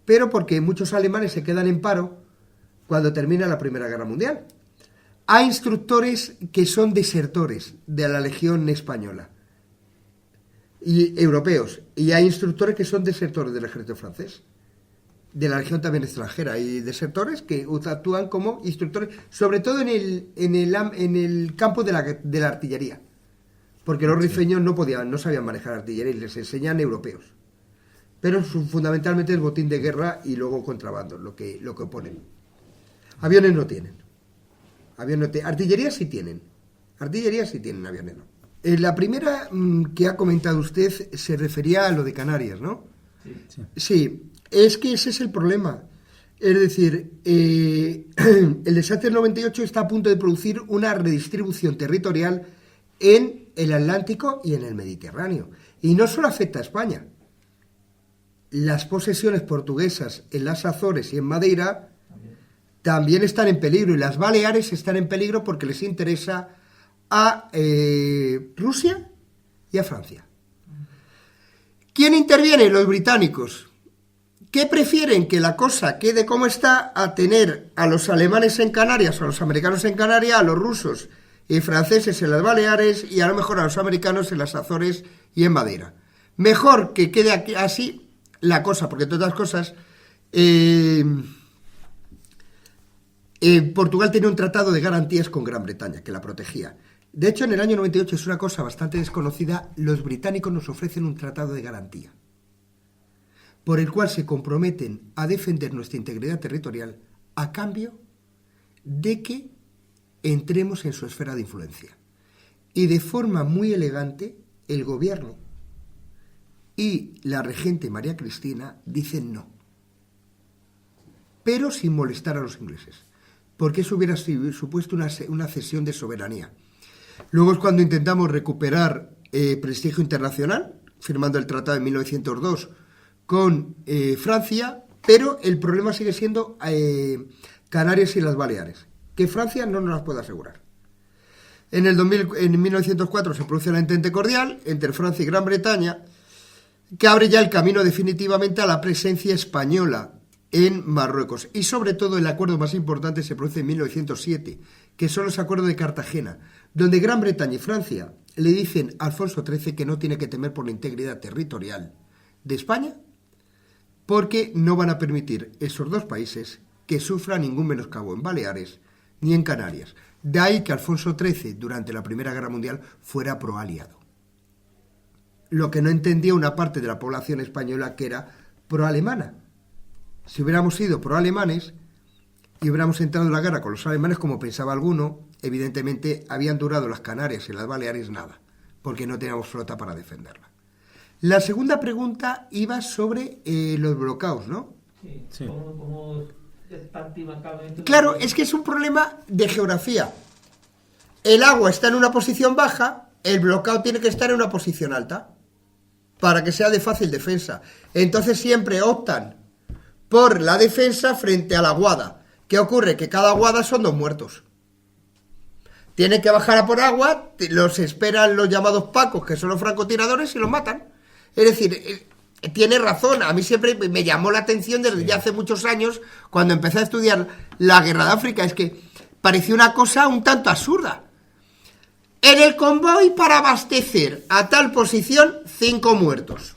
Pero porque muchos alemanes se quedan en paro cuando termina la Primera Guerra Mundial. Hay instructores que son desertores de la Legión Española y europeos, y hay instructores que son desertores del ejército francés, de la Legión también extranjera. Hay desertores que actúan como instructores, sobre todo en el campo de la artillería, porque los rifeños no sabían manejar artillería y les enseñan europeos. Pero fundamentalmente es botín de guerra y luego contrabando, lo que oponen. Aviones no tienen. Artillería sí tienen. Aviones no. La primera que ha comentado usted se refería a lo de Canarias, ¿no? Sí, es que ese es el problema. Es decir, el desastre del 98 está a punto de producir una redistribución territorial en el Atlántico y en el Mediterráneo. Y no solo afecta a España. Las posesiones portuguesas en las Azores y en Madeira también están en peligro, y las Baleares están en peligro porque les interesa a Rusia y a Francia. ¿Quién interviene? Los británicos. ¿Qué prefieren? Que la cosa quede como está, a tener a los alemanes en Canarias, a los americanos en Canarias, a los rusos y franceses en las Baleares, y a lo mejor a los americanos en las Azores y en Madeira. Mejor que quede aquí, así la cosa, porque todas las cosas, Portugal tenía un tratado de garantías con Gran Bretaña que la protegía. De hecho, en el año 98, es una cosa bastante desconocida, los británicos nos ofrecen un tratado de garantía por el cual se comprometen a defender nuestra integridad territorial a cambio de que entremos en su esfera de influencia. Y de forma muy elegante, el gobierno y la regente María Cristina dicen no, pero sin molestar a los ingleses, porque eso hubiera supuesto una cesión de soberanía. Luego es cuando intentamos recuperar prestigio internacional, firmando el tratado de 1902 con Francia, pero el problema sigue siendo Canarias y las Baleares, que Francia no nos las puede asegurar. En 1904 se produce la entente cordial entre Francia y Gran Bretaña, que abre ya el camino definitivamente a la presencia española en Marruecos. Y sobre todo el acuerdo más importante se produce en 1907, que son los acuerdos de Cartagena, donde Gran Bretaña y Francia le dicen a Alfonso XIII que no tiene que temer por la integridad territorial de España, porque no van a permitir esos dos países que sufran ningún menoscabo en Baleares ni en Canarias. De ahí que Alfonso XIII, durante la Primera Guerra Mundial, fuera proaliado. Lo que no entendía una parte de la población española, que era proalemana. Si hubiéramos sido proalemanes y hubiéramos entrado en la guerra con los alemanes, como pensaba alguno, evidentemente habían durado las Canarias y las Baleares nada, porque no teníamos flota para defenderla. La segunda pregunta iba sobre los bloqueos, ¿no? Sí. ¿Cómo está activamente? Claro, es que es un problema de geografía. El agua está en una posición baja, el bloqueo tiene que estar en una posición alta, para que sea de fácil defensa. Entonces siempre optan por la defensa frente a la aguada. ¿Qué ocurre? Que cada aguada son 2 muertos. Tienen que bajar a por agua, los esperan los llamados pacos, que son los francotiradores, y los matan. Es decir, tiene razón. A mí siempre me llamó la atención desde ya hace muchos años, cuando empecé a estudiar la guerra de África, es que parecía una cosa un tanto absurda. En el convoy para abastecer a tal posición, 5 muertos.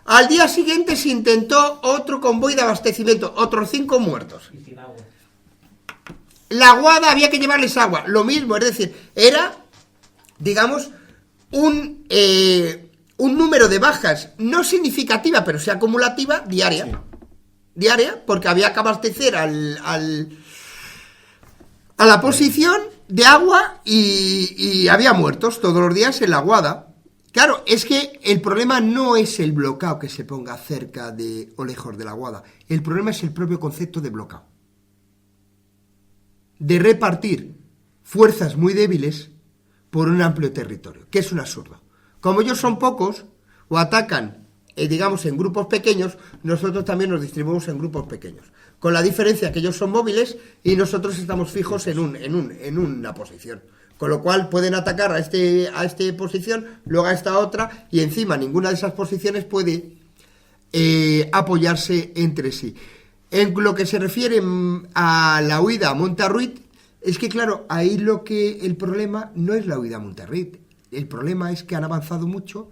Al día siguiente se intentó otro convoy de abastecimiento, otros 5 muertos. Y sin agua. La Aguada había que llevarles agua, lo mismo, es decir, era, digamos, un número de bajas no significativa, pero sí acumulativa, diaria. Sí. Diaria, porque había que abastecer a la posición de agua y había muertos todos los días en la Aguada. Claro, es que el problema no es el bloqueo que se ponga cerca de o lejos de la Aguada. El problema es el propio concepto de bloqueo. De repartir fuerzas muy débiles por un amplio territorio, que es un absurdo. Como ellos son pocos, o atacan, digamos, en grupos pequeños, nosotros también nos distribuimos en grupos pequeños. Con la diferencia que ellos son móviles y nosotros estamos fijos en una posición. Con lo cual pueden atacar a esta posición, luego a esta otra, y encima ninguna de esas posiciones puede apoyarse entre sí. En lo que se refiere a la huida a Montarruit, es que claro, ahí el problema no es la huida a Montarruit. El problema es que han avanzado mucho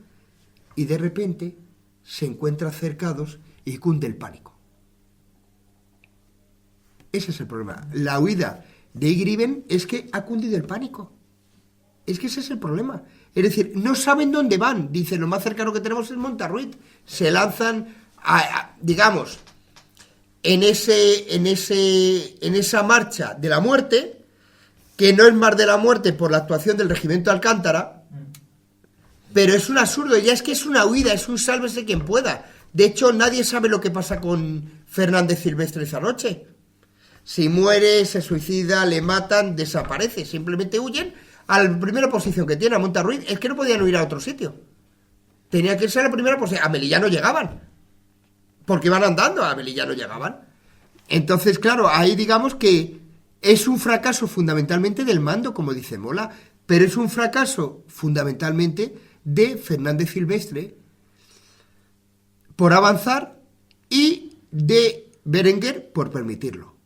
y de repente se encuentran cercados y cunde el pánico. Ese es el problema. La huida de Ygriven es que ha cundido el pánico. Es que ese es el problema. Es decir, no saben dónde van. Dicen, lo más cercano que tenemos es Montarruit. Se lanzan, digamos, en esa marcha de la muerte, que no es más de la muerte por la actuación del regimiento Alcántara, pero es un absurdo, ya es que es una huida, es un sálvese quien pueda. De hecho, nadie sabe lo que pasa con Fernández Silvestre esa noche. Si muere, se suicida, le matan, desaparece, simplemente huyen a la primera posición que tiene, a Montarruit. Es que no podían huir a otro sitio. Tenía que irse a la primera posición. A Melilla no llegaban, porque iban andando, a Melilla no llegaban. Entonces, claro, ahí digamos que es un fracaso fundamentalmente del mando, como dice Mola, pero es un fracaso fundamentalmente de Fernández Silvestre por avanzar y de Berenguer por permitirlo.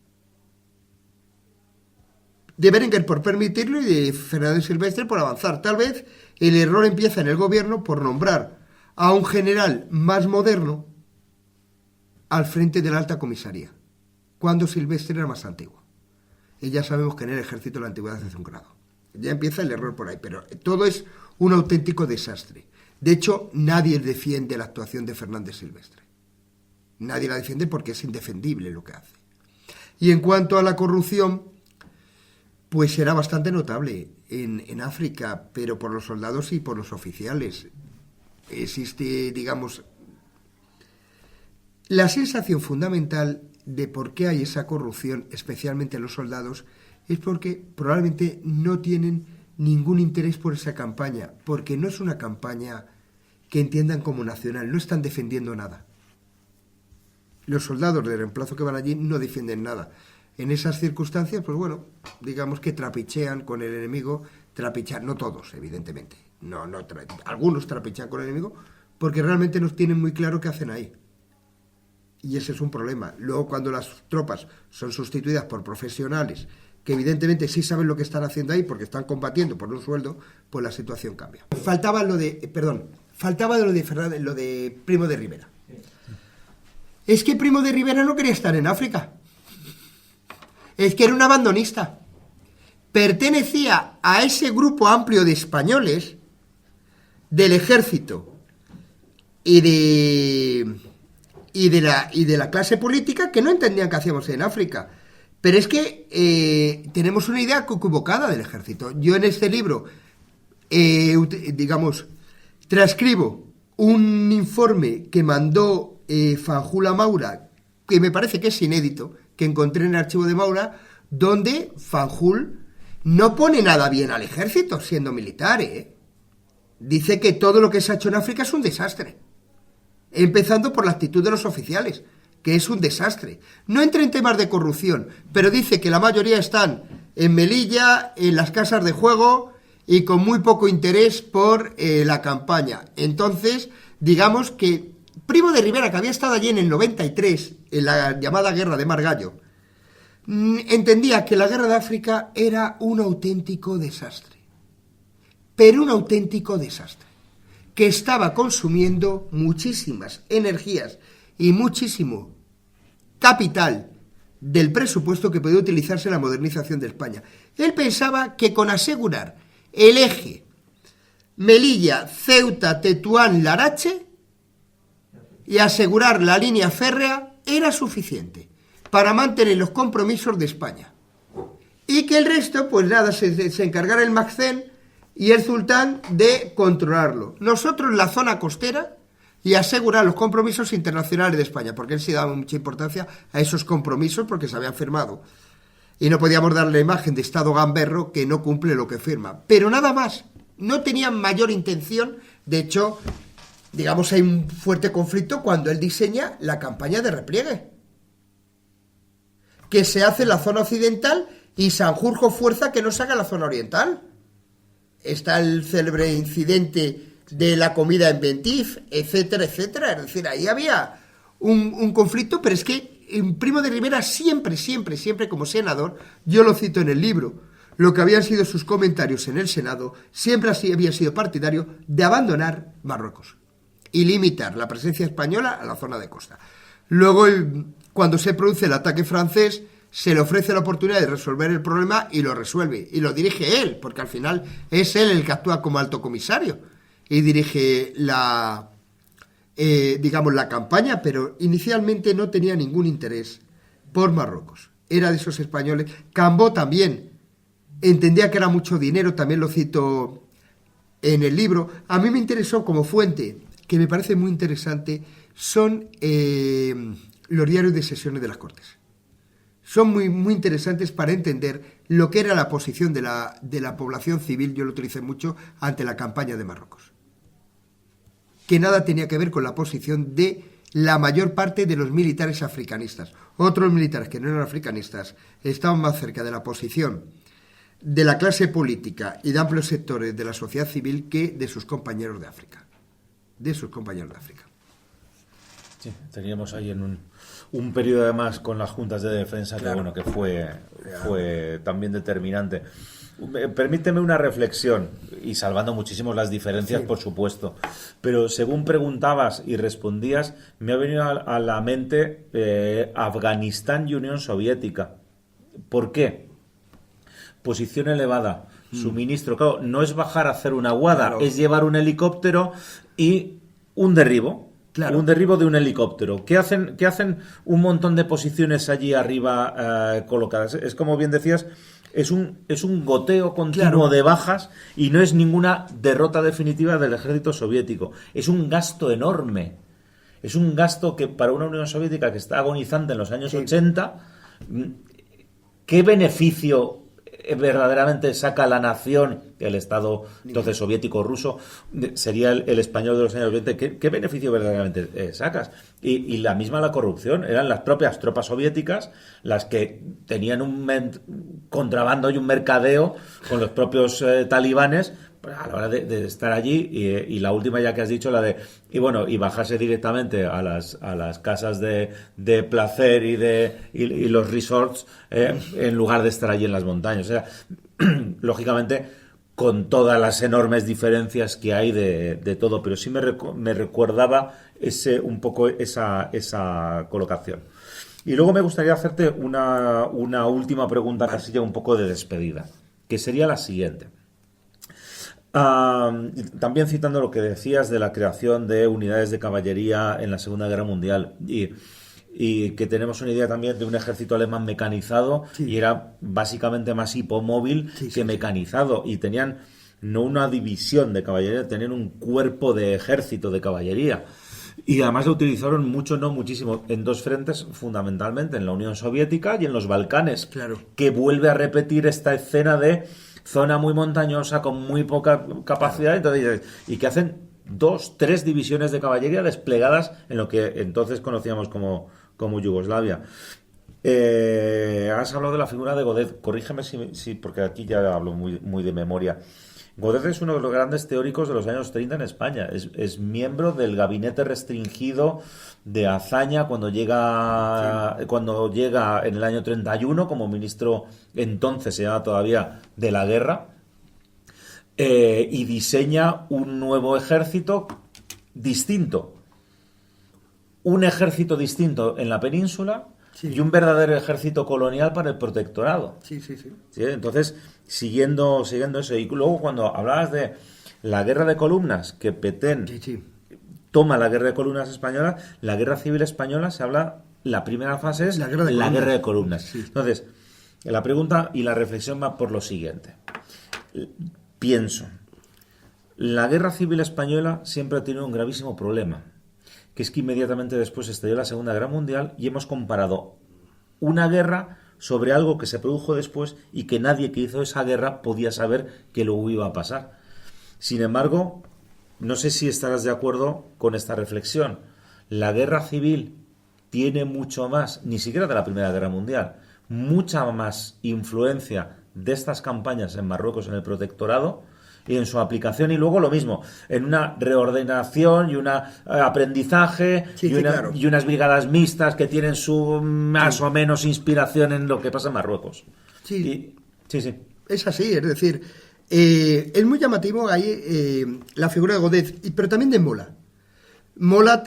De Berenguer por permitirlo y de Fernández Silvestre por avanzar. Tal vez el error empieza en el gobierno por nombrar a un general más moderno al frente de la alta comisaría, cuando Silvestre era más antiguo. Y ya sabemos que en el ejército la antigüedad hace un grado. Ya empieza el error por ahí, pero todo es un auténtico desastre. De hecho, nadie defiende la actuación de Fernández Silvestre. Nadie la defiende porque es indefendible lo que hace. Y en cuanto a la corrupción, pues era bastante notable en África, pero por los soldados y por los oficiales. Existe, digamos, la sensación fundamental de por qué hay esa corrupción, especialmente en los soldados, es porque probablemente no tienen ningún interés por esa campaña, porque no es una campaña que entiendan como nacional, no están defendiendo nada. Los soldados de reemplazo que van allí no defienden nada. En esas circunstancias, pues bueno, digamos que trapichean con el enemigo, no todos, evidentemente, algunos trapichean con el enemigo, porque realmente no tienen muy claro qué hacen ahí. Y ese es un problema. Luego, cuando las tropas son sustituidas por profesionales que evidentemente sí saben lo que están haciendo ahí porque están combatiendo por un sueldo, pues la situación cambia. Faltaba lo de Primo de Rivera. Es que Primo de Rivera no quería estar en África. Es que era un abandonista. Pertenecía a ese grupo amplio de españoles del ejército y de la clase política que no entendían qué hacíamos en África. Pero es que tenemos una idea equivocada del ejército. Yo en este libro, transcribo un informe que mandó Fanjul a Maura, que me parece que es inédito, que encontré en el archivo de Maura, donde Fanjul no pone nada bien al ejército, siendo militar, Dice que todo lo que se ha hecho en África es un desastre. Empezando por la actitud de los oficiales, que es un desastre. No entra en temas de corrupción, pero dice que la mayoría están en Melilla, en las casas de juego y con muy poco interés por la campaña. Entonces, digamos que Primo de Rivera, que había estado allí en el 93, en la llamada Guerra de Margallo, entendía que la Guerra de África era un auténtico desastre. Pero un auténtico desastre, que estaba consumiendo muchísimas energías y muchísimo capital del presupuesto que podía utilizarse en la modernización de España. Él pensaba que con asegurar el eje Melilla, Ceuta, Tetuán, Larache y asegurar la línea férrea era suficiente para mantener los compromisos de España. Y que el resto, pues nada, se encargara el Macén y el Sultán de controlarlo. Nosotros la zona costera y asegurar los compromisos internacionales de España, porque él sí daba mucha importancia a esos compromisos porque se habían firmado. Y no podíamos darle la imagen de Estado gamberro que no cumple lo que firma. Pero nada más, no tenían mayor intención. De hecho, digamos, hay un fuerte conflicto cuando él diseña la campaña de repliegue, que se hace en la zona occidental y Sanjurjo fuerza que no se haga en la zona oriental. Está el célebre incidente de la comida en Bentif, etcétera, etcétera. Es decir, ahí había un conflicto, pero es que Primo de Rivera siempre, como senador, yo lo cito en el libro, lo que habían sido sus comentarios en el Senado, siempre así había sido partidario de abandonar Marruecos y limitar la presencia española a la zona de costa. Luego, cuando se produce el ataque francés, se le ofrece la oportunidad de resolver el problema y lo resuelve. Y lo dirige él, porque al final es él el que actúa como alto comisario y dirige la campaña, pero inicialmente no tenía ningún interés por Marruecos. Era de esos españoles. Cambó también entendía que era mucho dinero, también lo cito en el libro. A mí me interesó como fuente, que me parece muy interesante, son los diarios de sesiones de las Cortes. Son muy, muy interesantes para entender lo que era la posición de la población civil, yo lo utilicé mucho, ante la campaña de Marruecos. Que nada tenía que ver con la posición de la mayor parte de los militares africanistas. Otros militares que no eran africanistas estaban más cerca de la posición de la clase política y de amplios sectores de la sociedad civil que de sus compañeros de África. Sí, teníamos ahí en un periodo además con las juntas de defensa Claro. que fue también determinante. Permíteme una reflexión, y salvando muchísimo las diferencias, Sí. por supuesto, pero según preguntabas y respondías, me ha venido a la mente Afganistán y Unión Soviética. ¿Por qué? Posición elevada, suministro, claro, no es bajar a hacer una aguada, Claro. es llevar un helicóptero y un derribo. Claro. Un derribo de un helicóptero. ¿Qué hacen un montón de posiciones allí arriba colocadas? Es como bien decías, es un goteo continuo Claro. de bajas y no es ninguna derrota definitiva del ejército soviético. Es un gasto enorme. Es un gasto que para una Unión Soviética que está agonizante en los años Sí. 80, ¿qué beneficio verdaderamente saca la nación, el Estado entonces soviético ruso, sería el español de los años 20? ¿Qué beneficio verdaderamente sacas? Y la misma corrupción, eran las propias tropas soviéticas las que tenían un contrabando y un mercadeo con los propios talibanes a la hora de estar allí, y la última ya que has dicho, la de y bajarse directamente a las casas de placer y los resorts en lugar de estar allí en las montañas. O sea, lógicamente con todas las enormes diferencias que hay de todo, pero sí me recordaba un poco esa colocación. Y luego me gustaría hacerte una última pregunta, casi ya un poco de despedida, que sería la siguiente. También citando lo que decías de la creación de unidades de caballería en la Segunda Guerra Mundial y que tenemos una idea también de un ejército alemán mecanizado, Sí. y era básicamente más hipomóvil que mecanizado, y tenían no una división de caballería, tenían un cuerpo de ejército de caballería. Y además lo utilizaron mucho, no muchísimo, en dos frentes fundamentalmente, en la Unión Soviética y en los Balcanes, Claro. que vuelve a repetir esta escena de zona muy montañosa con muy poca capacidad, entonces, y que hacen 2-3 divisiones de caballería desplegadas en lo que entonces conocíamos como Yugoslavia. Has hablado de la figura de Goded, corrígeme si porque aquí ya hablo muy de memoria. Goded es uno de los grandes teóricos de los años 30 en España. Es miembro del gabinete restringido de Azaña cuando llega en el año 31 como ministro, entonces se llama todavía, de la guerra, y diseña un nuevo ejército distinto. Un ejército distinto en la península, Sí. y un verdadero ejército colonial para el protectorado. Sí, sí, sí. ¿Sí? Entonces, siguiendo eso, y luego cuando hablabas de la guerra de columnas, que Petén Sí, sí. toma la guerra de columnas española, la guerra civil española se habla, la primera fase es La guerra de columnas. guerra de columnas. Sí. Entonces, la pregunta y la reflexión va por lo siguiente. Pienso, la guerra civil española siempre ha tenido un gravísimo problema, que es que inmediatamente después estalló la Segunda Guerra Mundial y hemos comparado una guerra sobre algo que se produjo después y que nadie que hizo esa guerra podía saber que luego iba a pasar. Sin embargo, no sé si estarás de acuerdo con esta reflexión. La guerra civil tiene mucho más, ni siquiera de la Primera Guerra Mundial, mucha más influencia de estas campañas en Marruecos, en el protectorado, y en su aplicación, y luego lo mismo, en una reordenación y un aprendizaje Sí, sí, claro. y unas brigadas mixtas que tienen su más o menos inspiración en lo que pasa en Marruecos. Sí. Sí. Es así, es decir, es muy llamativo ahí la figura de Godez, pero también de Mola. Mola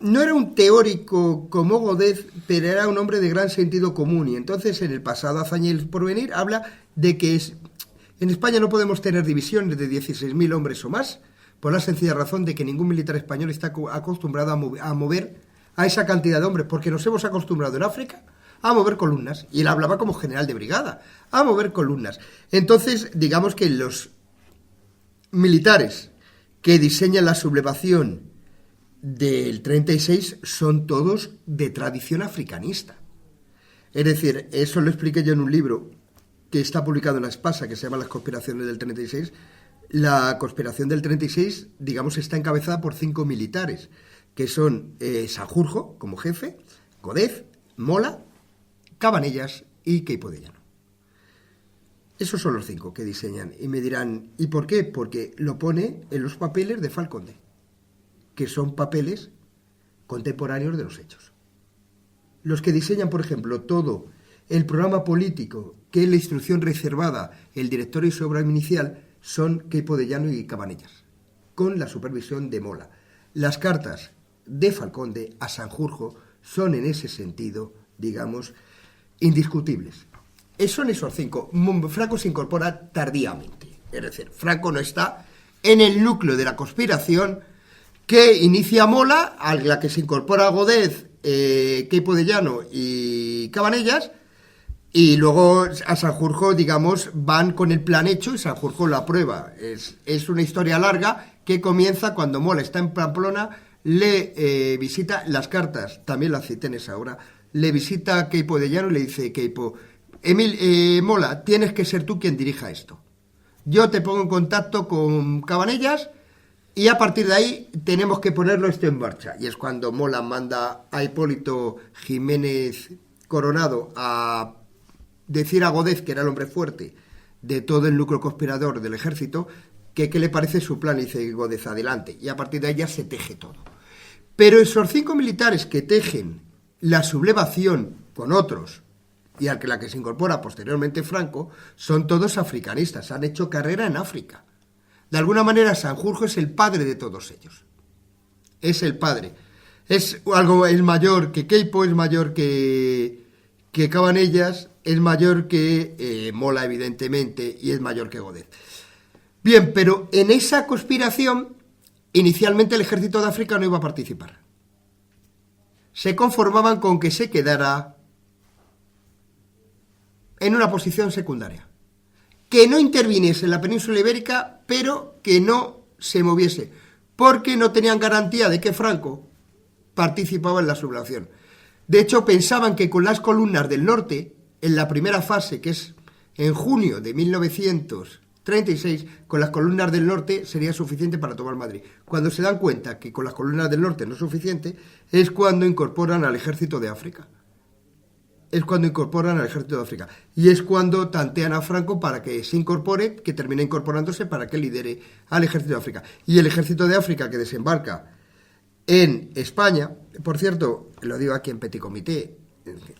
no era un teórico como Godez, pero era un hombre de gran sentido común, y entonces en el pasado Hazaña y el porvenir habla de que en España no podemos tener divisiones de 16.000 hombres o más, por la sencilla razón de que ningún militar español está acostumbrado a mover a esa cantidad de hombres, porque nos hemos acostumbrado en África a mover columnas, y él hablaba como general de brigada, a mover columnas. Entonces, digamos que los militares que diseñan la sublevación del 36 son todos de tradición africanista. Es decir, eso lo expliqué yo en un libro que está publicado en la Espasa, que se llama Las conspiraciones del 36. La conspiración del 36, digamos, está encabezada por 5 militares, que son Sanjurjo, como jefe, Godez, Mola, Cabanellas y Queipo de Llano. Esos son los 5 que diseñan. Y me dirán, ¿y por qué? Porque lo pone en los papeles de Falconde, que son papeles contemporáneos de los hechos. Los que diseñan, por ejemplo, todo el programa político, que es la instrucción reservada, el directorio y su obra inicial, son Queipo de Llano y Cabanellas, con la supervisión de Mola. Las cartas de Falconde a Sanjurjo son en ese sentido, digamos, indiscutibles. Son esos 5. Franco se incorpora tardíamente. Es decir, Franco no está en el núcleo de la conspiración que inicia Mola, a la que se incorpora Godez, Queipo de Llano y Cabanellas, y luego a Sanjurjo, digamos, van con el plan hecho y Sanjurjo lo aprueba. Es una historia larga que comienza cuando Mola está en Pamplona, le visita las cartas, también las cité en esa hora, le visita a Queipo de Llano y le dice: Queipo, Mola, tienes que ser tú quien dirija esto. Yo te pongo en contacto con Cabanellas y a partir de ahí tenemos que ponerlo esto en marcha. Y es cuando Mola manda a Hipólito Jiménez Coronado a decir a Godez, que era el hombre fuerte de todo el núcleo conspirador del ejército, que qué le parece su plan. Y dice Godez: adelante. Y a partir de ahí ya se teje todo. Pero esos 5 militares que tejen la sublevación con otros, y a la que se incorpora posteriormente Franco, son todos africanistas, han hecho carrera en África. De alguna manera Sanjurjo es el padre de todos ellos. Es el padre. Es mayor que Queipo, es mayor que Cabanellas, es mayor que Mola, evidentemente, y es mayor que Godez. Bien, pero en esa conspiración, inicialmente el ejército de África no iba a participar. Se conformaban con que se quedara en una posición secundaria, que no interviniese en la península ibérica, pero que no se moviese, porque no tenían garantía de que Franco participaba en la sublevación. De hecho, pensaban que con las columnas del norte, en la primera fase, que es en junio de 1936, con las columnas del norte sería suficiente para tomar Madrid. Cuando se dan cuenta que con las columnas del norte no es suficiente, es cuando incorporan al ejército de África. Y es cuando tantean a Franco para que se incorpore, que termine incorporándose para que lidere al ejército de África. Y el ejército de África, que desembarca en España, por cierto, lo digo aquí en Petit Comité,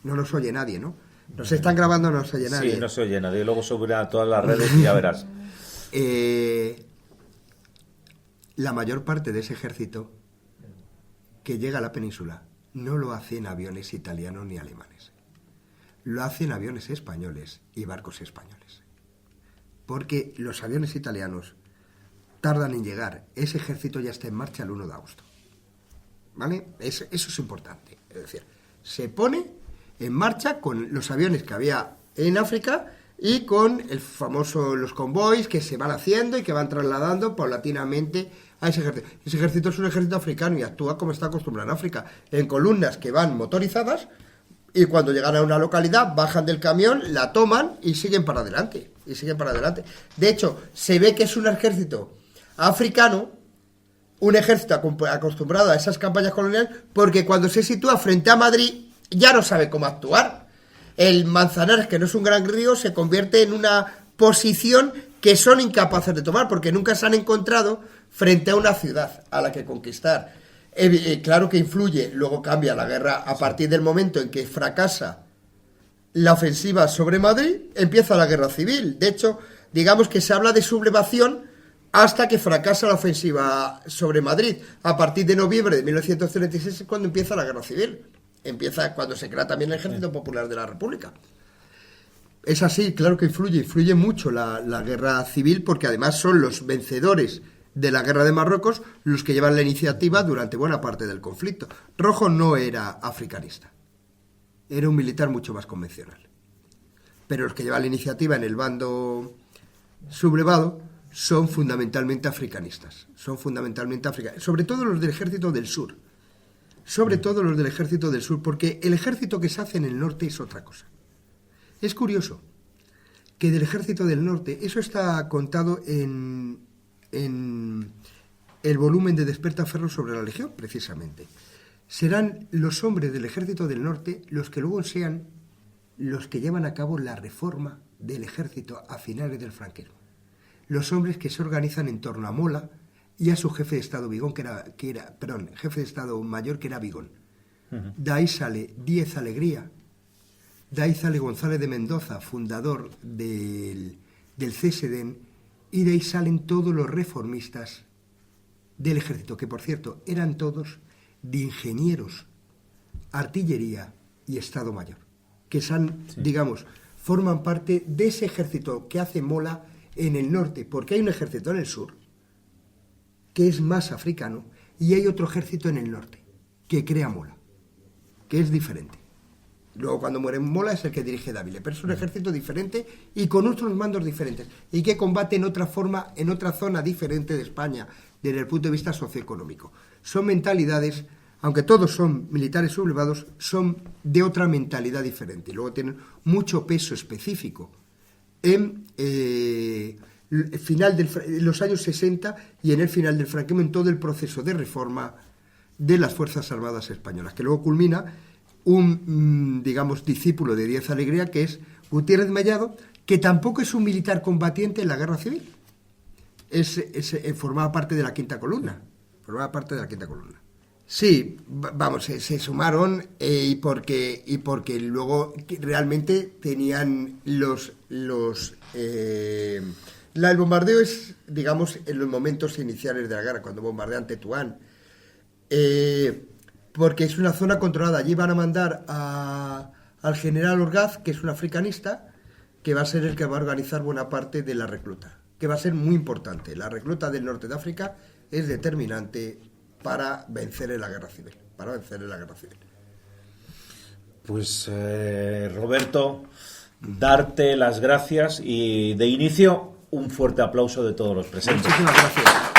no nos oye nadie, ¿no? Nos están grabando, no nos oye nadie. Sí, no se oye nadie. Luego subirá a todas las redes y ya verás. La mayor parte de ese ejército que llega a la península no lo hacen aviones italianos ni alemanes. Lo hacen aviones españoles y barcos españoles. Porque los aviones italianos tardan en llegar. Ese ejército ya está en marcha el 1 de agosto. ¿Vale? Eso es importante. Es decir, se pone en marcha con los aviones que había en África y con los convoys que se van haciendo y que van trasladando paulatinamente a ese ejército. Ese ejército es un ejército africano y actúa como está acostumbrado en África, en columnas que van motorizadas, y cuando llegan a una localidad bajan del camión, la toman y siguen para adelante. De hecho, se ve que es un ejército africano, un ejército acostumbrado a esas campañas coloniales, porque cuando se sitúa frente a Madrid ya no sabe cómo actuar. El Manzanares, que no es un gran río, se convierte en una posición que son incapaces de tomar, porque nunca se han encontrado frente a una ciudad a la que conquistar. Claro que influye, luego cambia la guerra a partir del momento en que fracasa la ofensiva sobre Madrid, empieza la guerra civil. De hecho, digamos que se habla de sublevación hasta que fracasa la ofensiva sobre Madrid. A partir de noviembre de 1936 es cuando empieza la guerra civil. Empieza cuando se crea también el Ejército Popular de la República. Es así, claro que influye mucho la guerra civil, porque además son los vencedores de la guerra de Marruecos los que llevan la iniciativa durante buena parte del conflicto. Rojo no era africanista, era un militar mucho más convencional. Pero los que llevan la iniciativa en el bando sublevado son fundamentalmente africanistas, sobre todo los del ejército del sur. Porque el ejército que se hace en el norte es otra cosa. Es curioso que del ejército del norte, eso está contado en el volumen de Despertaferro sobre la Legión, precisamente. Serán los hombres del ejército del norte los que luego sean los que llevan a cabo la reforma del ejército a finales del franquismo. Los hombres que se organizan en torno a Mola y a su jefe de Estado Vigón, jefe de Estado Mayor, que era Vigón. Uh-huh. De ahí sale Díez Alegría, de ahí sale González de Mendoza, fundador del CSDN, y de ahí salen todos los reformistas del ejército, que por cierto eran todos de ingenieros, artillería y Estado Mayor, que forman parte de ese ejército que hace Mola en el norte, porque hay un ejército en el sur que es más africano y hay otro ejército en el norte que crea Mola, que es diferente. Luego, cuando muere Mola, es el que dirige Dávila, pero es un ejército diferente y con otros mandos diferentes, y que combate en otra forma, en otra zona diferente de España, desde el punto de vista socioeconómico. Son mentalidades, aunque todos son militares sublevados, son de otra mentalidad diferente, y luego tienen mucho peso específico en los años 60 y en el final del franquismo, en todo el proceso de reforma de las Fuerzas Armadas Españolas, que luego culmina un discípulo de Díez Alegría, que es Gutiérrez Mellado, que tampoco es un militar combatiente en la guerra civil. Formaba parte de la quinta columna. Sí, se sumaron y porque luego realmente tenían el bombardeo es, en los momentos iniciales de la guerra, cuando bombardean Tetuán. Porque es una zona controlada. Allí van a mandar al general Orgaz, que es un africanista, que va a ser el que va a organizar buena parte de la recluta, que va a ser muy importante. La recluta del norte de África es determinante para vencer en la guerra civil. Pues Roberto, darte las gracias y de inicio un fuerte aplauso de todos los presentes. Muchísimas gracias.